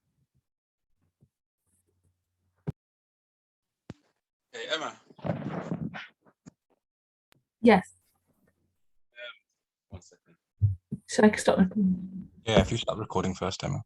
Hey, Emma. Yes. 1 second. Should I stop recording? Yeah, if you start recording first, Emma.